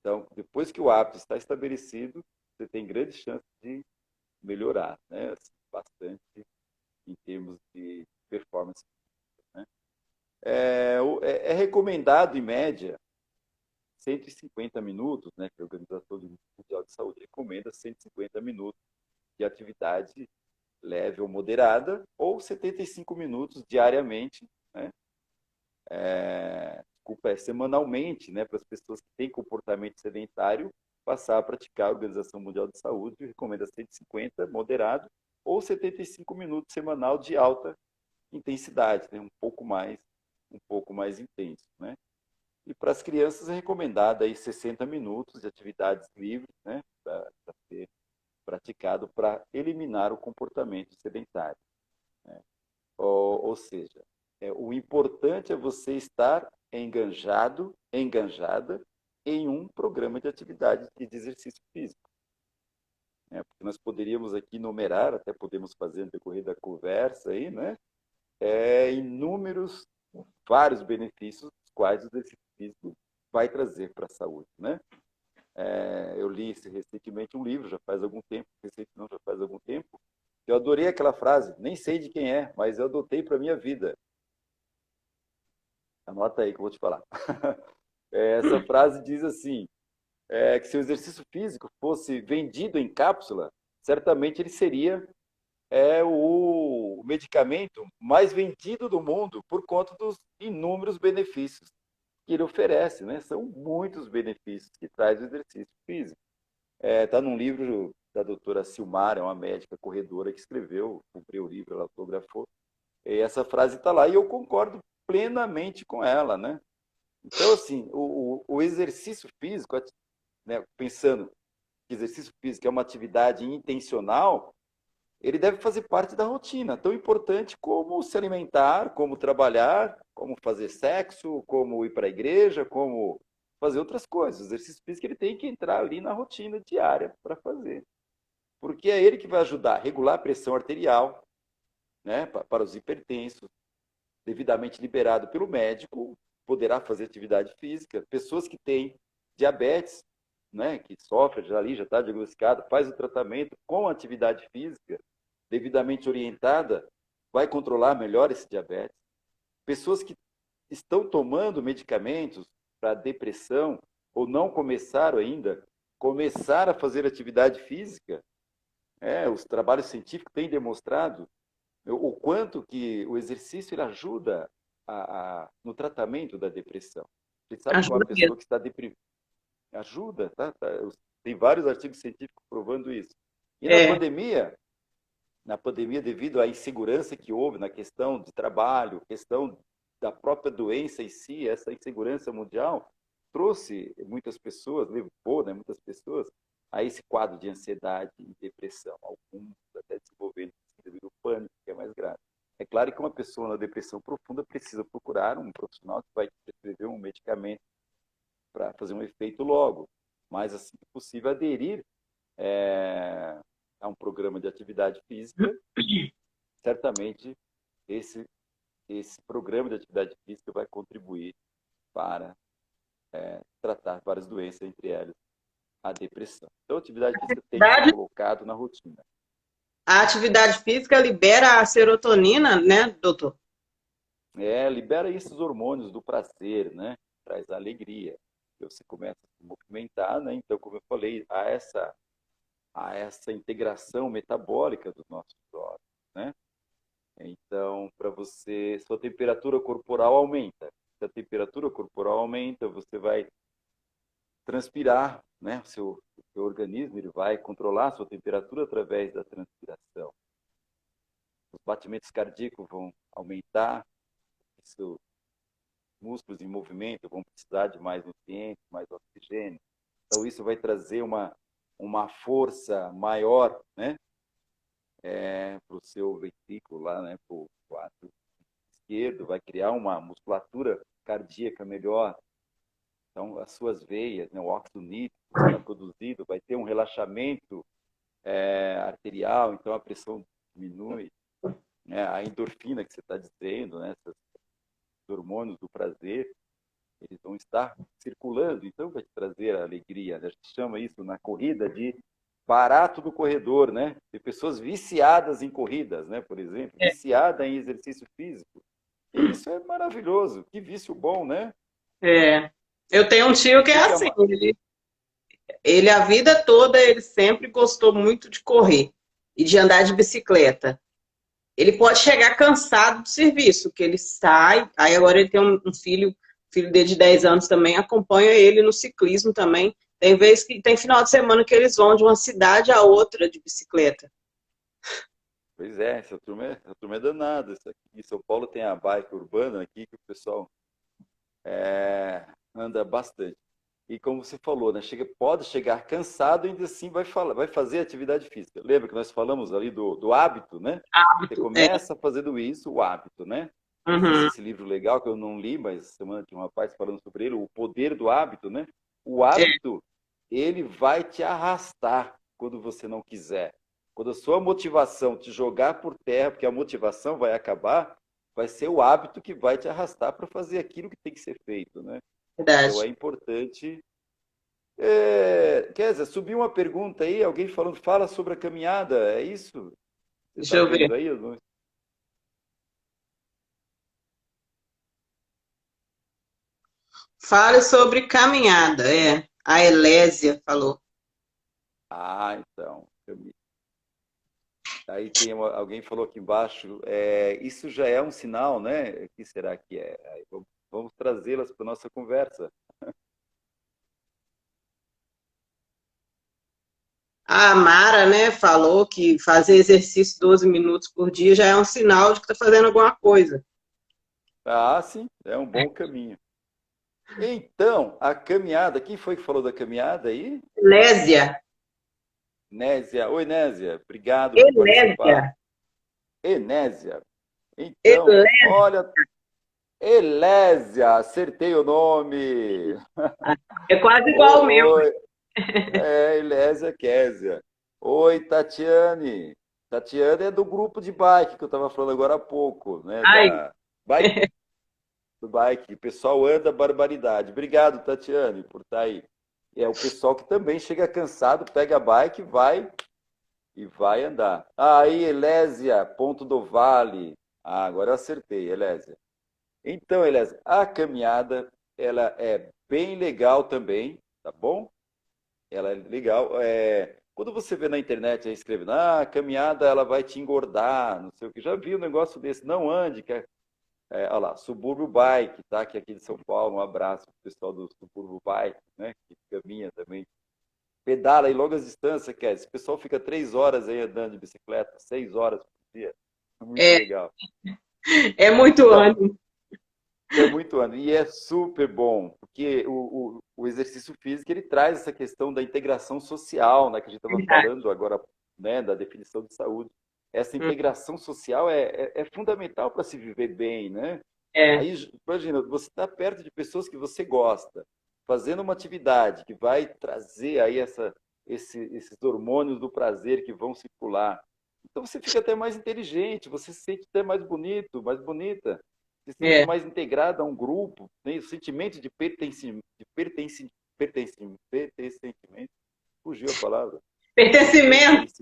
Então, depois que o hábito está estabelecido, você tem grandes chances de melhorar, né? Assim, bastante em termos de performance. Né? É recomendado, em média, 150 minutos, né, que a Organização Mundial de Saúde recomenda 150 minutos de atividade leve ou moderada, ou 75 minutos diariamente, né, semanalmente, né, para as pessoas que têm comportamento sedentário, passar a praticar. A Organização Mundial de Saúde recomenda 150 moderado, ou 75 minutos semanal de alta intensidade, né, um pouco mais intenso, né? E para as crianças é recomendado aí 60 minutos de atividades livres, né, para ser praticado para eliminar o comportamento sedentário. Né? Ou seja, o importante é você estar enganjada em um programa de atividade e de exercício físico. Né? Porque nós poderíamos aqui enumerar, até podemos fazer no decorrer da conversa aí, né? Inúmeros, vários benefícios, os quais o exercício físico vai trazer para a saúde, né? Eu li recentemente um livro, já faz algum tempo, eu adorei aquela frase, nem sei de quem é, mas eu adotei para a minha vida. Anota aí que eu vou te falar. Essa frase diz assim, que se o exercício físico fosse vendido em cápsula, certamente ele seria o medicamento mais vendido do mundo por conta dos inúmeros benefícios que ele oferece, né? São muitos benefícios que traz o exercício físico. Está num livro da doutora Silmara, uma médica corredora que escreveu, comprei o livro, ela autografou, e essa frase está lá e eu concordo plenamente com ela, né? Então, assim, o exercício físico, né, pensando que exercício físico é uma atividade intencional, ele deve fazer parte da rotina, tão importante como se alimentar, como trabalhar, como fazer sexo, como ir para a igreja, como fazer outras coisas. O exercício físico ele tem que entrar ali na rotina diária para fazer. Porque é ele que vai ajudar a regular a pressão arterial, né, para os hipertensos, devidamente liberado pelo médico, poderá fazer atividade física. Pessoas que têm diabetes, né, que sofre já ali, já está diagnosticado, faz o tratamento com atividade física, devidamente orientada, vai controlar melhor esse diabetes. Pessoas que estão tomando medicamentos para depressão ou não começaram ainda, começar a fazer atividade física, os trabalhos científicos têm demonstrado o quanto que o exercício ele ajuda no tratamento da depressão. A gente sabe que uma Ajuda mesmo. pessoa que está deprimida ajuda, tá? Tem vários artigos científicos provando isso. E na pandemia, devido à insegurança que houve na questão de trabalho, questão da própria doença em si, essa insegurança mundial, trouxe muitas pessoas, levou, né, muitas pessoas a esse quadro de ansiedade e depressão, alguns até desenvolvendo síndrome do pânico, que é mais grave. É claro que uma pessoa na depressão profunda precisa procurar um profissional que vai prescrever um medicamento para fazer um efeito logo, mas assim que possível aderir a um programa de atividade física, certamente esse programa de atividade física vai contribuir para tratar várias doenças, entre elas a depressão. Então, a atividade física tem que ser colocado na rotina. A atividade física libera a serotonina, né, doutor? Libera esses hormônios do prazer, né? Traz alegria. Você começa a se movimentar, né? Então, como eu falei, há essa integração metabólica dos nossos órgãos, né? Então, para você, sua temperatura corporal aumenta. Se a temperatura corporal aumenta, você vai transpirar, né? O seu organismo ele vai controlar a sua temperatura através da transpiração. Os batimentos cardíacos vão aumentar, seus músculos em movimento vão precisar de mais nutrientes, mais oxigênio. Então, isso vai trazer uma força maior, né? Para o seu ventrículo lá, né? Para o quadro esquerdo, vai criar uma musculatura cardíaca melhor. Então, as suas veias, né? O óxido nítrico que está produzido, vai ter um relaxamento arterial, então a pressão diminui. Né? A endorfina que você está dizendo, né? Esses hormônios do prazer, eles vão estar circulando, então vai te trazer a alegria. A gente chama isso na corrida de barato do corredor, né? Tem pessoas viciadas em corridas, né? Por exemplo, viciada em exercício físico. E isso é maravilhoso, que vício bom, né? Eu tenho um tio que é assim, ele a vida toda, ele sempre gostou muito de correr e de andar de bicicleta. Ele pode chegar cansado do serviço, que ele sai, aí agora ele tem um filho dele de 10 anos também, acompanha ele no ciclismo também. Tem vezes que tem final de semana que eles vão de uma cidade a outra de bicicleta. Pois é, essa turma é danada. Em São Paulo tem a bike urbana aqui, que o pessoal anda bastante. E como você falou, né, pode chegar cansado e ainda assim vai fazer atividade física. Lembra que nós falamos ali do hábito, né? Você começa fazendo isso, o hábito, né? Existe esse livro legal que eu não li, mas semana tinha um rapaz falando sobre ele, O Poder do Hábito, né? O hábito, ele vai te arrastar quando você não quiser. Quando a sua motivação te jogar por terra, porque a motivação vai acabar, vai ser o hábito que vai te arrastar para fazer aquilo que tem que ser feito, né? Verdade. Então é importante. Kézia, subiu uma pergunta aí, alguém fala sobre a caminhada, é isso? Deixa eu ver. Aí? Fale sobre caminhada, a Elésia falou. Então. Aí alguém falou aqui embaixo, isso já é um sinal, né? O que será que é? Aí vamos trazê-las para a nossa conversa. A Mara, né, falou que fazer exercício 12 minutos por dia já é um sinal de que está fazendo alguma coisa. Sim, é um bom caminho. Então, a caminhada, quem foi que falou da caminhada aí? Nésia. Nésia. Oi, Nésia, obrigado por participar. Enésia. Então, olha, Elésia, acertei o nome. É quase igual ao meu. Elésia Kézia. Oi, Tatiane. Tatiana é do grupo de bike que eu estava falando agora há pouco, né? Ai, Da bike, do bike. O pessoal anda barbaridade. Obrigado, Tatiane, por estar aí. É o pessoal que também chega cansado, pega a bike, vai e vai andar. Ah, aí, Elésia, Ponto do Vale. Ah, agora eu acertei, Elésia. Então, Elésia, a caminhada, ela é bem legal também, tá bom? Ela é legal. Quando você vê na internet aí escrevendo, a caminhada ela vai te engordar, não sei o que. Já vi um negócio desse, não ande, olha lá, Subúrbio Bike, tá? Que é aqui de São Paulo, um abraço pro pessoal do Subúrbio Bike, né? Que caminha também. Pedala aí longas distâncias, quer? Esse pessoal fica 3 horas aí andando de bicicleta, 6 horas por dia. É muito é, legal. é muito Então, ânimo. é muito ano. E é super bom, porque o exercício físico ele traz essa questão da integração social, né, que a gente estava Verdade. falando agora, né, da definição de saúde. Essa Hum, integração social é fundamental para se viver bem, né? É, Aí, imagina, você está perto de pessoas que você gosta, fazendo uma atividade que vai trazer aí esses hormônios do prazer que vão circular. Então você fica até mais inteligente, você se sente até mais bonito, mais bonita, se sente é. mais integrado a um grupo, tem o sentimento de pertencimento, fugiu a palavra, Pertencimento.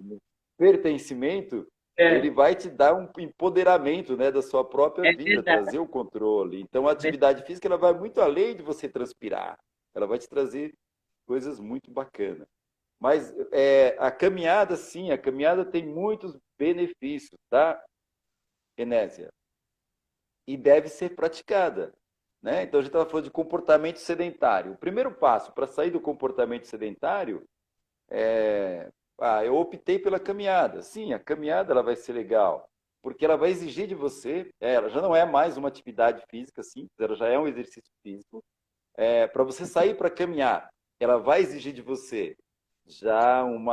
pertencimento, ele É, vai te dar um empoderamento, né, da sua própria é vida, verdade. trazer o controle. Então, a atividade física ela vai muito além de você transpirar. Ela vai te trazer coisas muito bacanas. Mas a caminhada, sim, a caminhada tem muitos benefícios, tá, Enésia? E deve ser praticada. Né? Então, a gente estava falando de comportamento sedentário. O primeiro passo para sair do comportamento sedentário eu optei pela caminhada. Sim, a caminhada ela vai ser legal, porque ela vai exigir de você, ela já não é mais uma atividade física simples, ela já é um exercício físico. Para você sair para caminhar, ela vai exigir de você já um,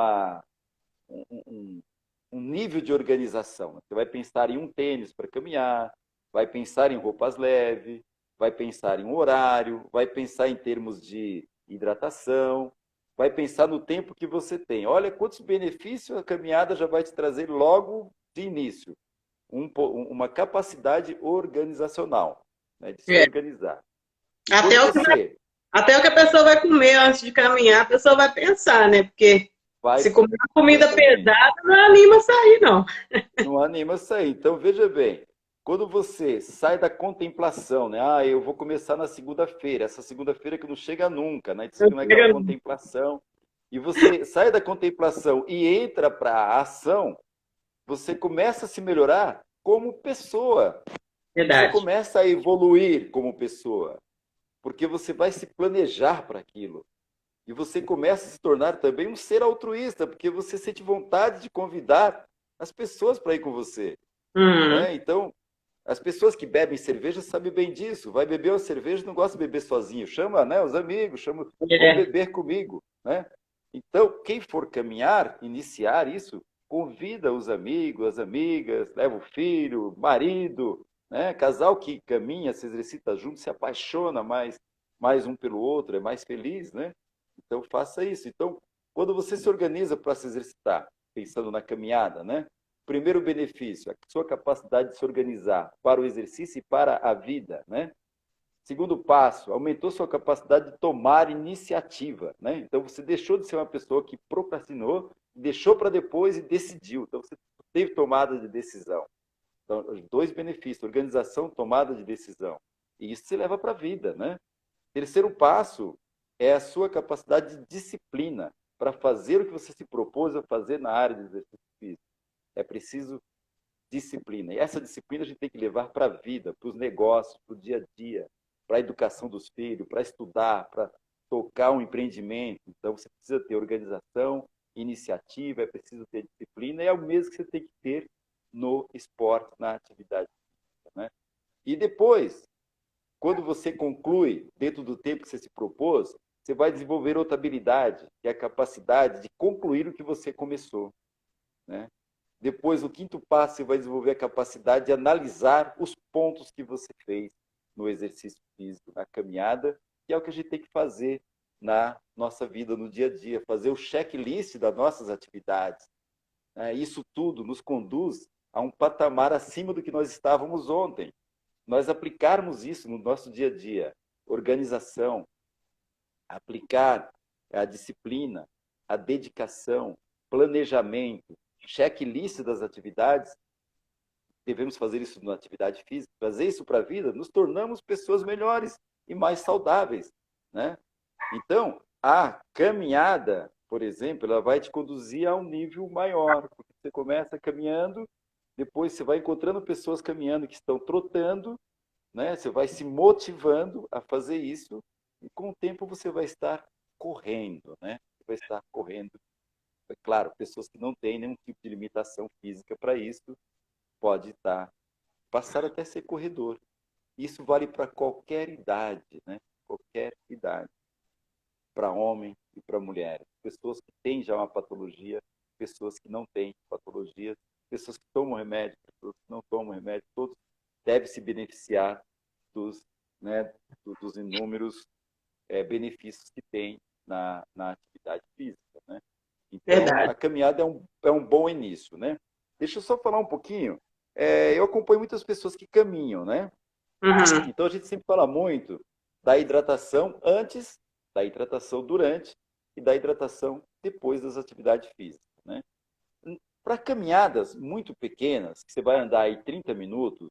um nível de organização. Você vai pensar em um tênis para caminhar, vai pensar em roupas leves, vai pensar em um horário, vai pensar em termos de hidratação, vai pensar no tempo que você tem. Olha quantos benefícios a caminhada já vai te trazer logo de início. Uma capacidade organizacional, né, de se É. organizar. E quando Até o que você Até o que a pessoa vai comer antes de caminhar, a pessoa vai pensar, né? Porque vai, se comer uma comida exatamente, pesada, não anima a sair, não. não anima a sair. Então, veja bem, quando você sai da contemplação, né? Ah, eu vou começar na segunda-feira, essa segunda-feira que não chega nunca, né? Diz Não que não é aquela chega, não. contemplação. E você sai da contemplação e entra para a ação, você começa a se melhorar como pessoa. Você Verdade. começa a evoluir como pessoa, porque você vai se planejar para aquilo. E você começa a se tornar também um ser altruísta, porque você sente vontade de convidar as pessoas para ir com você. Uhum. Né? Então, as pessoas que bebem cerveja sabem bem disso. Vai beber uma cerveja, não gosta de beber sozinho. Chama, né, os amigos, chama, vão É, beber comigo. Né? Então, quem for caminhar, iniciar isso, convida os amigos, as amigas, leva o filho, o marido. Né? Casal que caminha, se exercita junto, se apaixona mais um pelo outro, é mais feliz. Né? Então, faça isso. Então, quando você se organiza para se exercitar, pensando na caminhada, né? Primeiro benefício, a sua capacidade de se organizar para o exercício e para a vida, né? Segundo passo, aumentou sua capacidade de tomar iniciativa, né? Então você deixou de ser uma pessoa que procrastinou, deixou para depois e decidiu. Então você teve tomada de decisão. Então, os dois benefícios, organização, tomada de decisão. E isso se leva para a vida, né? Terceiro passo é a sua capacidade de disciplina para fazer o que você se propôs a fazer na área de exercício físico. É preciso disciplina. E essa disciplina a gente tem que levar para a vida, para os negócios, para o dia a dia, para a educação dos filhos, para estudar, para tocar um empreendimento. Então, você precisa ter organização, iniciativa, é preciso ter disciplina, e é o mesmo que você tem que ter no esporte, na atividade física. Né? E depois, quando você conclui dentro do tempo que você se propôs, você vai desenvolver outra habilidade, que é a capacidade de concluir o que você começou. Né? Depois, o quinto passo, você vai desenvolver a capacidade de analisar os pontos que você fez no exercício físico, na caminhada, que é o que a gente tem que fazer na nossa vida, no dia a dia, fazer o checklist das nossas atividades. né? Isso tudo nos conduz a um patamar acima do que nós estávamos ontem. Nós aplicarmos isso no nosso dia a dia, organização, aplicar a disciplina, a dedicação, planejamento, checklist das atividades, devemos fazer isso na atividade física, fazer isso para a vida, nos tornamos pessoas melhores e mais saudáveis, né? Então, a caminhada, por exemplo, ela vai te conduzir a um nível maior, porque você começa caminhando, depois você vai encontrando pessoas caminhando que estão trotando, né? Você vai se motivando a fazer isso e com o tempo você vai estar correndo, né? Você vai estar correndo. É claro, pessoas que não têm nenhum tipo de limitação física para isso, pode estar, passar até ser corredor. Isso vale para qualquer idade, né? Qualquer idade. Para homem e para mulher. Pessoas que têm já uma patologia, pessoas que não têm patologia, pessoas que tomam remédio, pessoas que não tomam remédio, todos devem se beneficiar dos, né, dos inúmeros benefícios que tem na atividade física, né? Então, Verdade. a caminhada é um bom início, né? Deixa eu só falar um pouquinho. Eu acompanho muitas pessoas que caminham, né? Uhum. Então, a gente sempre fala muito da hidratação antes, da hidratação durante e da hidratação depois das atividades físicas, né? Para caminhadas muito pequenas, que você vai andar aí 30 minutos,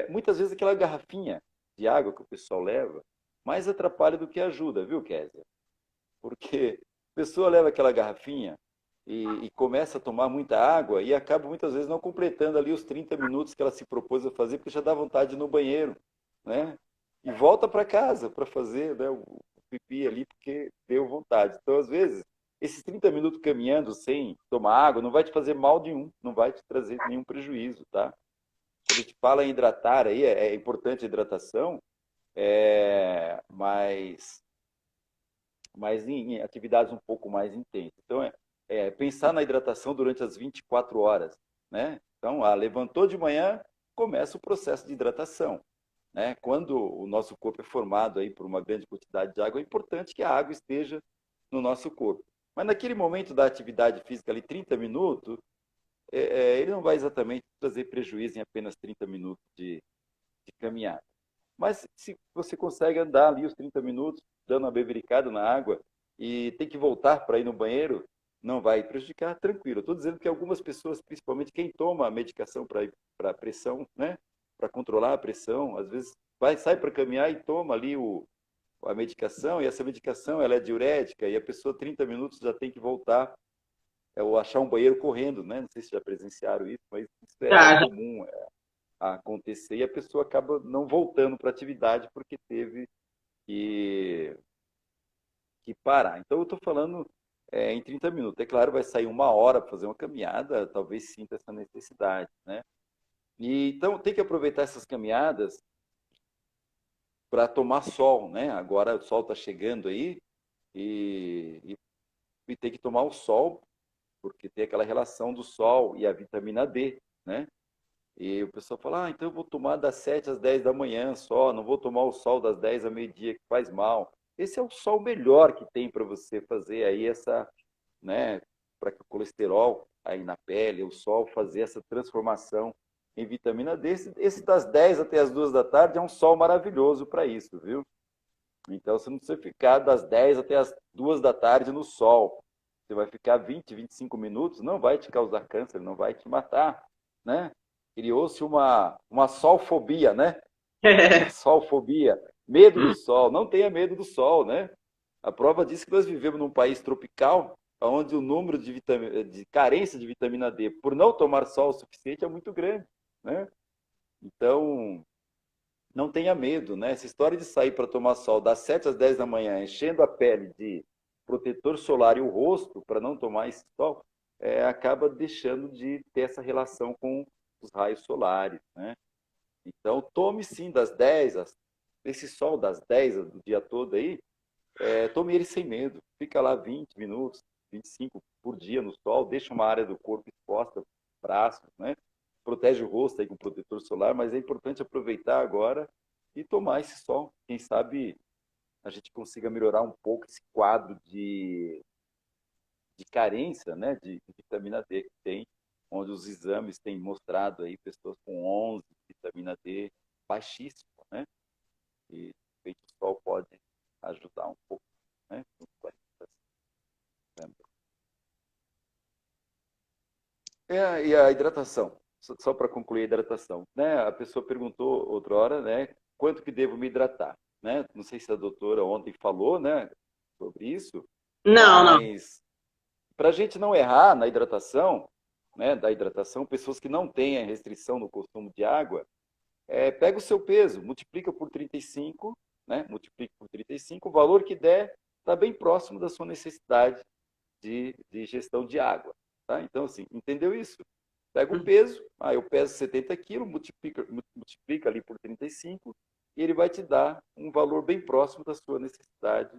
muitas vezes aquela garrafinha de água que o pessoal leva mais atrapalha do que ajuda, viu, Kézia? Porque a pessoa leva aquela garrafinha e começa a tomar muita água e acaba muitas vezes não completando ali os 30 minutos que ela se propôs a fazer, porque já dá vontade de ir no banheiro, né? E volta para casa para fazer, né, o pipi ali, porque deu vontade. Então, às vezes, esses 30 minutos caminhando sem tomar água não vai te fazer mal nenhum, não vai te trazer nenhum prejuízo, tá? Quando a gente fala em hidratar aí, é importante a hidratação, mas em atividades um pouco mais intensas. Então, pensar na hidratação durante as 24 horas, né? Então, levantou de manhã, começa o processo de hidratação, né? Quando o nosso corpo é formado aí por uma grande quantidade de água, é importante que a água esteja no nosso corpo. Mas naquele momento da atividade física ali, 30 minutos, ele não vai exatamente trazer prejuízo em apenas 30 minutos de caminhada. Mas se você consegue andar ali os 30 minutos, dando uma bebericada na água, e tem que voltar para ir no banheiro, não vai prejudicar, tranquilo. Estou dizendo que algumas pessoas, principalmente quem toma a medicação para pressão, né? Para controlar a pressão, às vezes sai para caminhar e toma ali a medicação, e essa medicação ela é diurética, e a pessoa 30 minutos já tem que voltar, ou achar um banheiro correndo, né? Não sei se já presenciaram isso, mas isso é Já, algo já. comum a acontecer e a pessoa acaba não voltando para a atividade porque teve que, que parar. Então, eu estou falando em 30 minutos. É claro, vai sair uma hora para fazer uma caminhada, talvez sinta essa necessidade, né? E, então, tem que aproveitar essas caminhadas para tomar sol, né? Agora o sol está chegando aí e tem que tomar o sol, porque tem aquela relação do sol e a vitamina D, né? E o pessoal fala, então eu vou tomar das 7 às 10 da manhã só, não vou tomar o sol das 10 ao meio-dia que faz mal. Esse é o sol melhor que tem para você fazer aí essa, né, para que o colesterol aí na pele, o sol fazer essa transformação em vitamina D. Esse das 10 até as 2 da tarde é um sol maravilhoso para isso, viu? Então você não precisa ficar das 10 até as 2 da tarde no sol. Você vai ficar 20, 25 minutos, não vai te causar câncer, não vai te matar, né? Criou-se uma solfobia, né? Uma solfobia, medo do sol. Não tenha medo do sol, né? A prova diz que nós vivemos num país tropical, onde o número de carência de vitamina D por não tomar sol o suficiente é muito grande, né? Então, não tenha medo, né? Essa história de sair para tomar sol das 7 às 10 da manhã, enchendo a pele de protetor solar e o rosto para não tomar esse sol, acaba deixando de ter essa relação com os raios solares, né? Então, tome sim das 10, esse sol das 10 do dia todo aí, tome ele sem medo. Fica lá 20 minutos, 25 por dia no sol, deixa uma área do corpo exposta, braços, né? Protege o rosto aí com protetor solar, mas é importante aproveitar agora e tomar esse sol. Quem sabe a gente consiga melhorar um pouco esse quadro de carência, né, de vitamina D que tem, onde os exames têm mostrado aí pessoas com 11 de vitamina D baixíssimo, né? E de repente o sol pode ajudar um pouco, né? E a hidratação, só para concluir a hidratação, né? A pessoa perguntou outra hora, né? Quanto que devo me hidratar, né? Não sei se a doutora ontem falou, né? Sobre isso, Não, não. mas para a gente não errar na hidratação, né? Da hidratação, pessoas que não têm a restrição no consumo de água, pega o seu peso, multiplica por 35, né? Multiplica por 35, o valor que der está bem próximo da sua necessidade de ingestão de água. Tá? Então, assim, entendeu isso? Pega o peso, eu peso 70 quilos, multiplica ali por 35, e ele vai te dar um valor bem próximo da sua necessidade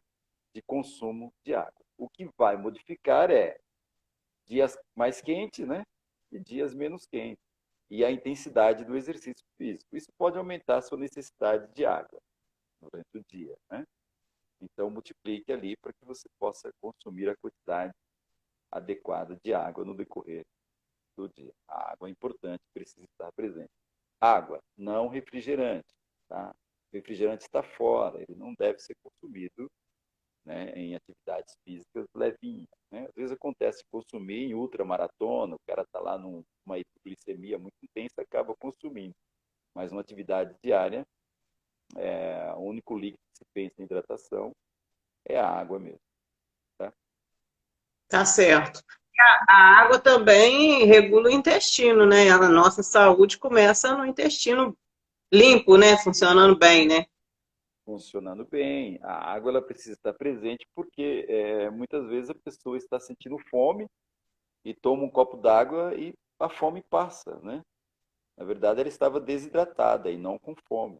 de consumo de água. O que vai modificar é dias mais quentes, né? E dias menos quentes. E a intensidade do exercício físico. Isso pode aumentar a sua necessidade de água durante o dia, né? Então, multiplique ali para que você possa consumir a quantidade adequada de água no decorrer do dia. A água é importante, precisa estar presente. Água, não refrigerante. Tá? O refrigerante está fora, ele não deve ser consumido, né, em atividades físicas levinhas. Né? Às vezes acontece de consumir em ultramaratona, o cara está lá numa hipoglicemia muito intensa, acaba consumindo. Mas uma atividade diária, o único líquido que se pensa em hidratação é a água mesmo. Tá certo. A água também regula o intestino, né? A nossa saúde começa no intestino limpo, né? Funcionando bem, né? Funcionando bem. A água ela precisa estar presente porque muitas vezes a pessoa está sentindo fome e toma um copo d'água e a fome passa, né? Na verdade, ela estava desidratada e não com fome.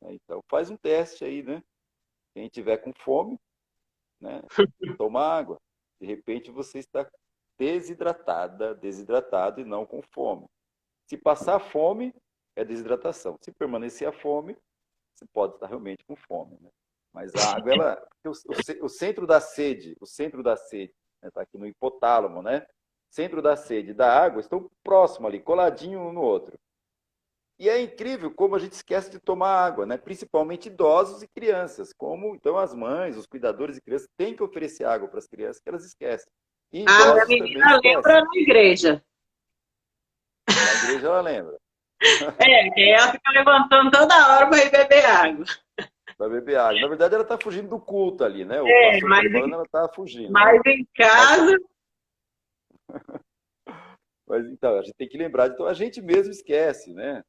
Né? Então, faz um teste aí, né? Quem tiver com fome, né? Toma água. De repente, você está desidratado e não com fome. Se passar fome, é desidratação. Se permanecer a fome, você pode estar realmente com fome, né? Mas a água, o centro da sede, né, tá aqui no hipotálamo, né? Centro da sede e da água estão próximos ali, coladinho um no outro. E é incrível como a gente esquece de tomar água, né? Principalmente idosos e crianças. Como então as mães, os cuidadores de crianças têm que oferecer água para as crianças que elas esquecem. E A minha idosos também menina lembra esquecem. na igreja. Na igreja ela lembra. Que ela fica levantando toda hora para ir beber água. Para beber água. Na verdade, ela está fugindo do culto ali, né? O pastor está falando, ela está fugindo, né? Mas em Mas, casa. mas então, a gente tem que lembrar, então a gente mesmo esquece, né?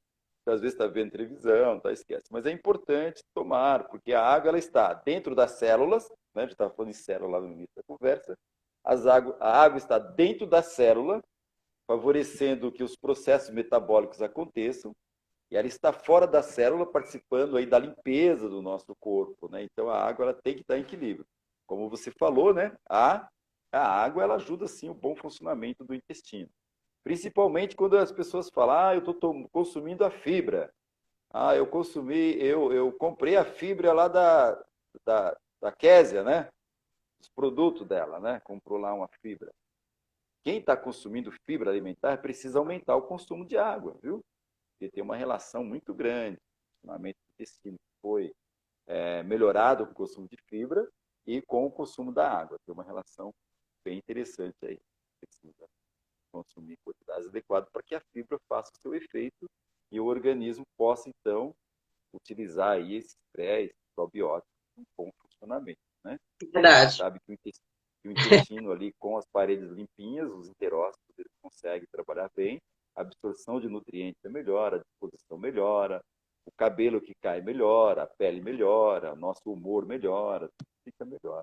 Às vezes está vendo televisão, tá, esquece. Mas é importante tomar, porque a água ela está dentro das células, né? A gente estava falando de célula lá no início da conversa. A água está dentro da célula, favorecendo que os processos metabólicos aconteçam, e ela está fora da célula, participando aí da limpeza do nosso corpo, né? Então a água ela tem que estar em equilíbrio. Como você falou, né? A água ela ajuda sim o bom funcionamento do intestino. Principalmente quando as pessoas falam, eu estou consumindo a fibra. Eu comprei a fibra lá da Késia, né? Os produtos dela, né? Comprou lá uma fibra. Quem está consumindo fibra alimentar precisa aumentar o consumo de água, viu? Porque tem uma relação muito grande. O funcionamento do intestino foi melhorado com o consumo de fibra e com o consumo da água. Tem uma relação bem interessante aí. Precisa consumir quantidades adequadas para que a fibra faça o seu efeito e o organismo possa, então, utilizar aí esses pré-probióticos com bom funcionamento, né? A gente Verdade. sabe que o intestino ali, com as paredes limpinhas, os enterócitos, eles conseguem trabalhar bem, a absorção de nutrientes melhora, a disposição melhora, o cabelo que cai melhora, a pele melhora, o nosso humor melhora, tudo fica melhor.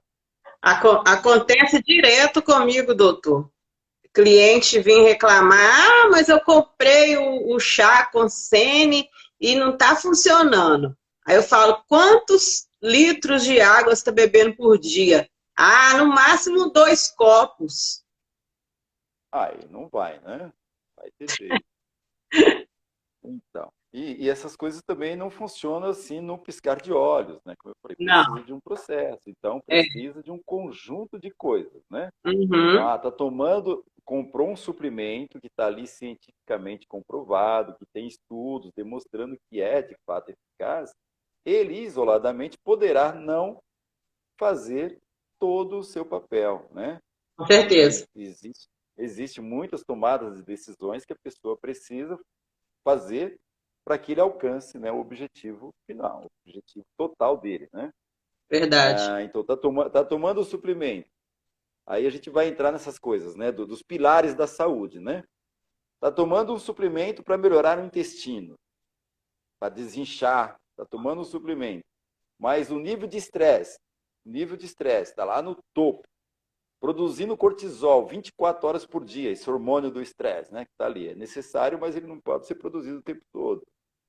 Acontece direto comigo, doutor. Cliente vem reclamar, mas eu comprei o chá com Sene e não está funcionando. Aí eu falo, quantos litros de água você está bebendo por dia? No máximo 2 copos. Aí não vai, né? Vai ter jeito. Então, e essas coisas também não funcionam assim no piscar de olhos, né? Como eu falei, ele Não. precisa de um processo, então É. precisa de um conjunto de coisas, né? Então, Uhum. tá tomando, comprou um suplemento que está ali cientificamente comprovado, que tem estudos demonstrando que é de fato eficaz, ele isoladamente poderá não fazer todo o seu papel, né? Com certeza. E existe muitas tomadas de decisões que a pessoa precisa fazer para que ele alcance, né, o objetivo final, o objetivo total dele, né? Verdade. Então tá tomando o suplemento. Aí a gente vai entrar nessas coisas, né, dos pilares da saúde, né? Tá tomando um suplemento para melhorar o intestino, para desinchar, tá tomando um suplemento. Mas o nível de estresse está lá no topo, produzindo cortisol 24 horas por dia, esse hormônio do estresse, né, que está ali. É necessário, mas ele não pode ser produzido o tempo todo.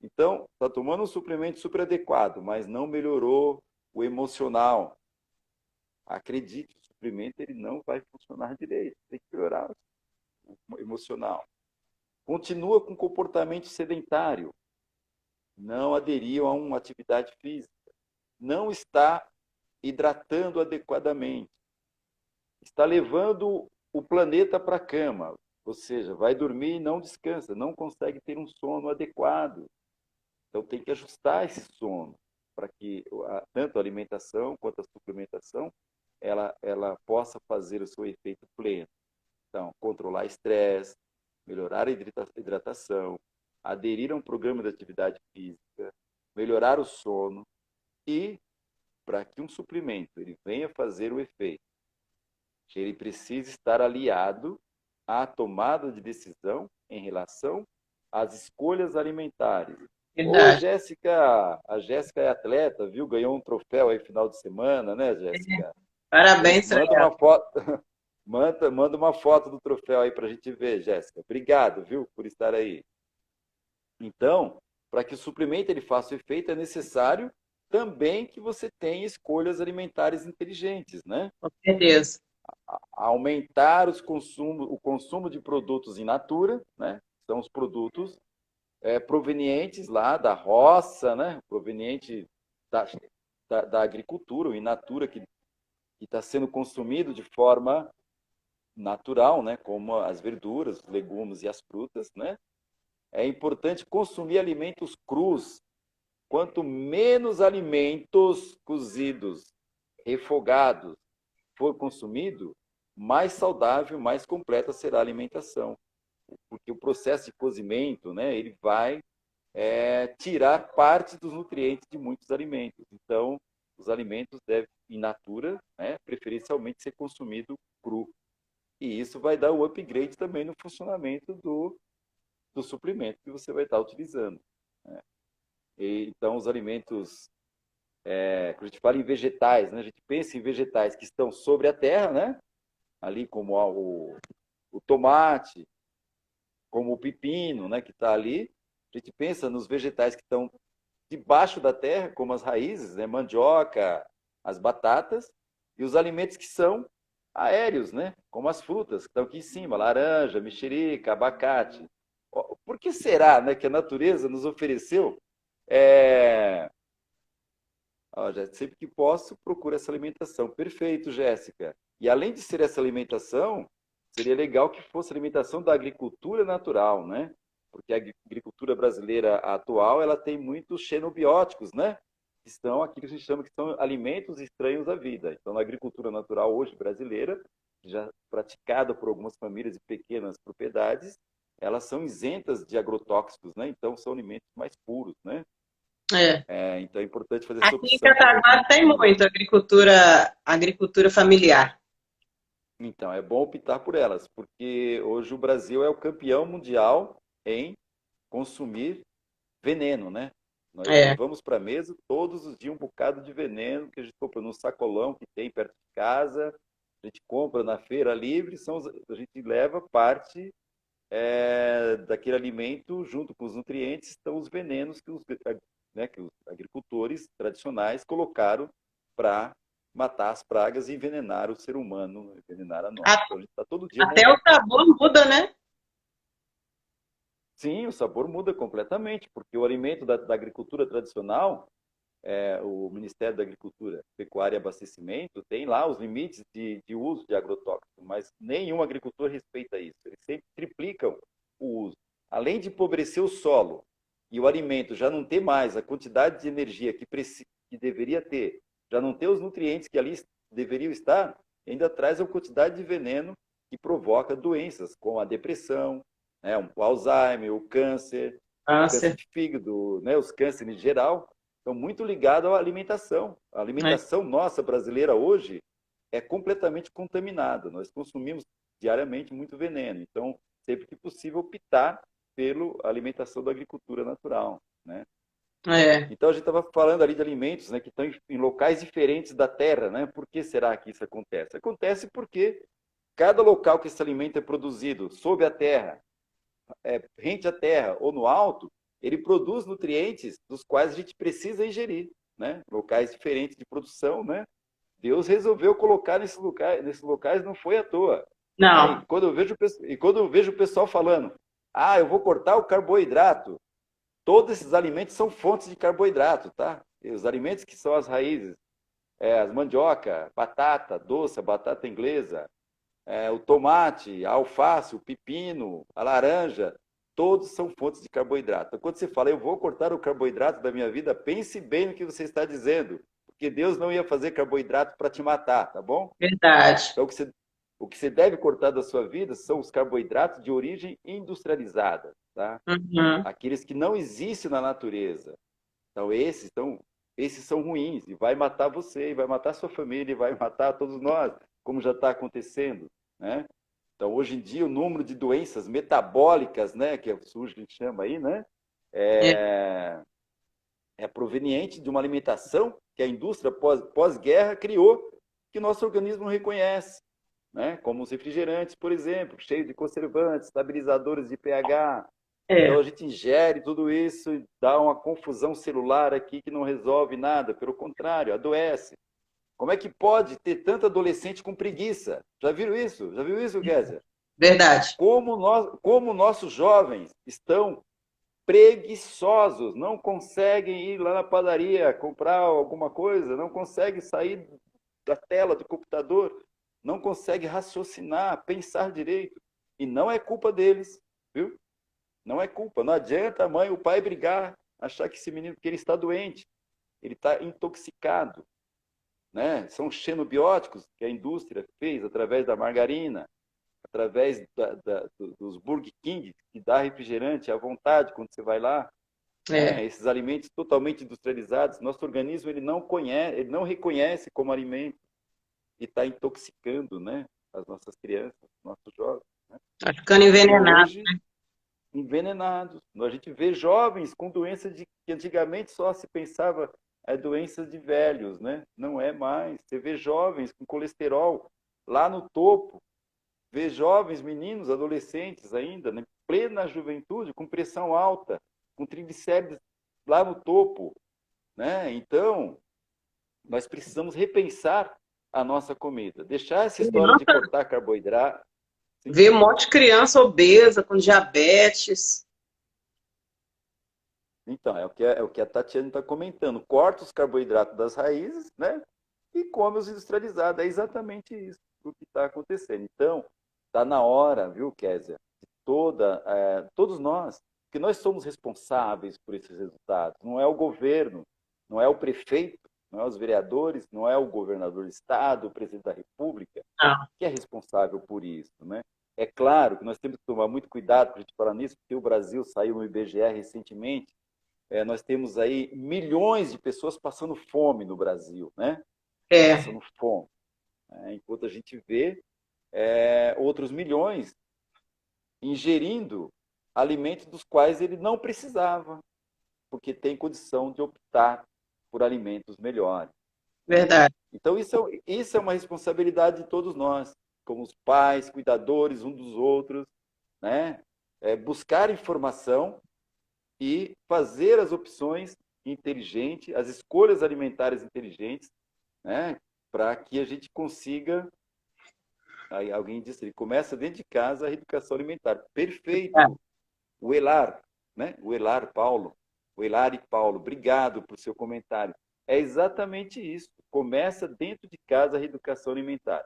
Então, está tomando um suplemento super adequado, mas não melhorou o emocional. Acredite, o suplemento ele não vai funcionar direito. Tem que melhorar o emocional. Continua com comportamento sedentário. Não aderiu a uma atividade física. Não está hidratando adequadamente. Está levando o planeta para a cama, ou seja, vai dormir e não descansa, não consegue ter um sono adequado. Então tem que ajustar esse sono para que tanto a alimentação quanto a suplementação ela possa fazer o seu efeito pleno. Então, controlar estresse, melhorar a hidratação, aderir a um programa de atividade física, melhorar o sono e para que um suplemento ele venha fazer o efeito ele precisa estar aliado à tomada de decisão em relação às escolhas alimentares. Ô, Verdade. Jéssica, a Jéssica é atleta, viu? Ganhou um troféu aí final de semana, né, Jéssica? Parabéns pra Manda ela. uma foto, manda uma foto do troféu aí para a gente ver, Jéssica. Obrigado, viu, por estar aí. Então, para que o suplemento ele faça o efeito, é necessário também que você tenha escolhas alimentares inteligentes, né? Com certeza. Aumentar o consumo de produtos in natura, né? São os produtos provenientes lá da roça, né? Proveniente da agricultura, o in natura, que está sendo consumido de forma natural, né? Como as verduras, os legumes e as frutas, né? É importante consumir alimentos crus. Quanto menos alimentos cozidos, refogados, for consumido, mais saudável, mais completa será a alimentação. Porque o processo de cozimento, né, ele vai tirar parte dos nutrientes de muitos alimentos. Então, os alimentos devem, in natura, né, preferencialmente ser consumido cru. E isso vai dar o upgrade também no funcionamento do suplemento que você vai estar utilizando. Né? Então, os alimentos, quando a gente fala em vegetais, né, a gente pensa em vegetais que estão sobre a terra, né, ali como o tomate, como o pepino, né, que está ali. A gente pensa nos vegetais que estão debaixo da terra, como as raízes, né, mandioca, as batatas, e os alimentos que são aéreos, né, como as frutas que estão aqui em cima, laranja, mexerica, abacate. Por que será, né, que a natureza nos ofereceu sempre que posso, procuro essa alimentação. Perfeito, Jéssica. E além de ser essa alimentação, seria legal que fosse alimentação da agricultura natural, né? Porque a agricultura brasileira atual, ela tem muitos xenobióticos, né? Que são aquilo que a gente chama que são alimentos estranhos à vida. Então, na agricultura natural hoje brasileira, já praticada por algumas famílias de pequenas propriedades, elas são isentas de agrotóxicos, né? Então, são alimentos mais puros, né? É. Então é importante fazer essa Aqui em opção para Cataguá tem consumir. muito agricultura familiar. Então, é bom optar por elas, porque hoje o Brasil é o campeão mundial em consumir veneno, né? Nós É, levamos para a mesa todos os dias um bocado de veneno que a gente compra num sacolão que tem perto de casa, a gente compra na feira livre, a gente leva parte daquele alimento junto com os nutrientes, estão os venenos que os agricultores tradicionais colocaram para matar as pragas e envenenar o ser humano, envenenar a nós. a- Então a gente está todo dia até o sabor muda, né? Sim, o sabor muda completamente, porque o alimento da agricultura tradicional, o Ministério da Agricultura, Pecuária e Abastecimento tem lá os limites de uso de agrotóxicos, mas nenhum agricultor respeita isso. Eles sempre triplicam o uso. Além de empobrecer o solo e o alimento já não ter mais a quantidade de energia que deveria ter, já não ter os nutrientes que ali deveriam estar, ainda traz a quantidade de veneno que provoca doenças, como a depressão, né, o Alzheimer, o câncer de fígado, né, os cânceres em geral, estão muito ligados à alimentação. A alimentação nossa brasileira hoje é completamente contaminada. Nós consumimos diariamente muito veneno. Então, sempre que possível, optar pela alimentação da agricultura natural, né? Então, a gente estava falando ali de alimentos, né, que estão em locais diferentes da terra, né? Por que será que isso acontece? Acontece porque cada local que esse alimento é produzido sob a terra, rente à terra ou no alto, ele produz nutrientes dos quais a gente precisa ingerir, né? Locais diferentes de produção, né? Deus resolveu colocar nesses locais, não foi à toa. Não. E quando eu vejo o pessoal falando, eu vou cortar o carboidrato, todos esses alimentos são fontes de carboidrato, tá? E os alimentos que são as raízes, as mandioca, batata doce, a batata inglesa, o tomate, a alface, o pepino, a laranja, todos são fontes de carboidrato. Então, quando você fala, eu vou cortar o carboidrato da minha vida, pense bem no que você está dizendo, porque Deus não ia fazer carboidrato para te matar, tá bom? Verdade. Então, o que você deve cortar da sua vida são os carboidratos de origem industrializada, tá? Uhum. Aqueles que não existem na natureza. Então, esses são ruins e vai matar você, e vai matar sua família, e vai matar todos nós, como já está acontecendo, né? Então, hoje em dia, o número de doenças metabólicas, né, que é o SUS que a gente chama aí, né, é proveniente de uma alimentação que a indústria pós-guerra criou, que o nosso organismo não reconhece, né? Como os refrigerantes, por exemplo, cheios de conservantes, estabilizadores de pH. Então a gente ingere tudo isso e dá uma confusão celular aqui que não resolve nada, pelo contrário, adoece. Como é que pode ter tanto adolescente com preguiça? Já viram isso? Já viu isso, Kézia? Verdade. Como nossos jovens estão preguiçosos, não conseguem ir lá na padaria comprar alguma coisa, não conseguem sair da tela do computador, não conseguem raciocinar, pensar direito. E não é culpa deles, viu? Não é culpa. Não adianta a mãe e o pai brigar, achar que esse menino, que ele está doente, ele está intoxicado, né? São xenobióticos que a indústria fez através da margarina, através dos Burger King, que dá refrigerante à vontade quando você vai lá. Esses alimentos totalmente industrializados, nosso organismo ele não conhece, ele não reconhece como alimento e está intoxicando, né, as nossas crianças, nossos jovens. Né? Tá ficando envenenado. Hoje, envenenados. A gente vê jovens com doenças que antigamente só se pensava doenças de velhos, né? Não é mais. Você vê jovens com colesterol lá no topo, vê jovens, meninos, adolescentes ainda, né? Plena juventude, com pressão alta, com triglicéridos lá no topo, né? Então, nós precisamos repensar a nossa comida, deixar essa história de cortar carboidrato. Ver um monte de criança obesa, com diabetes. Então, é o que a Tatiana está comentando. Corta os carboidratos das raízes, né? E come os industrializados. É exatamente isso o que está acontecendo. Então, está na hora, viu, Kézia, de todos nós, que nós somos responsáveis por esses resultados. Não é o governo, não é o prefeito, não é os vereadores, não é o governador do estado, o presidente da república, que é responsável por isso, né? É claro que nós temos que tomar muito cuidado para a gente falar nisso, porque o Brasil saiu no IBGE recentemente, nós temos aí milhões de pessoas passando fome no Brasil, né? Passando fome. Enquanto a gente vê outros milhões ingerindo alimentos dos quais ele não precisava, porque tem condição de optar por alimentos melhores. Verdade. Então, isso é uma responsabilidade de todos nós, como os pais, cuidadores uns dos outros, né? Buscar informação e fazer as opções inteligentes, as escolhas alimentares inteligentes, né? Para que a gente consiga. Aí alguém disse, ele começa dentro de casa a educação alimentar. Perfeito. O Elar, né? O Elar Paulo. O Elar e Paulo, obrigado por seu comentário. é exatamente isso. Começa dentro de casa a reeducação alimentar.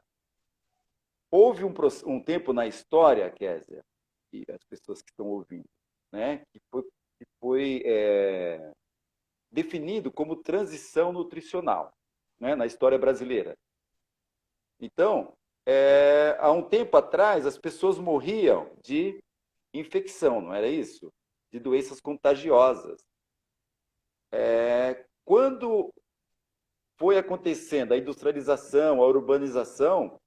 Houve um tempo na história, Kézia, e as pessoas que estão ouvindo, né, que foi definido como transição nutricional, né, na história brasileira. Então, há um tempo atrás, as pessoas morriam de infecção, não era isso? De doenças contagiosas. Quando foi acontecendo a industrialização, a urbanização,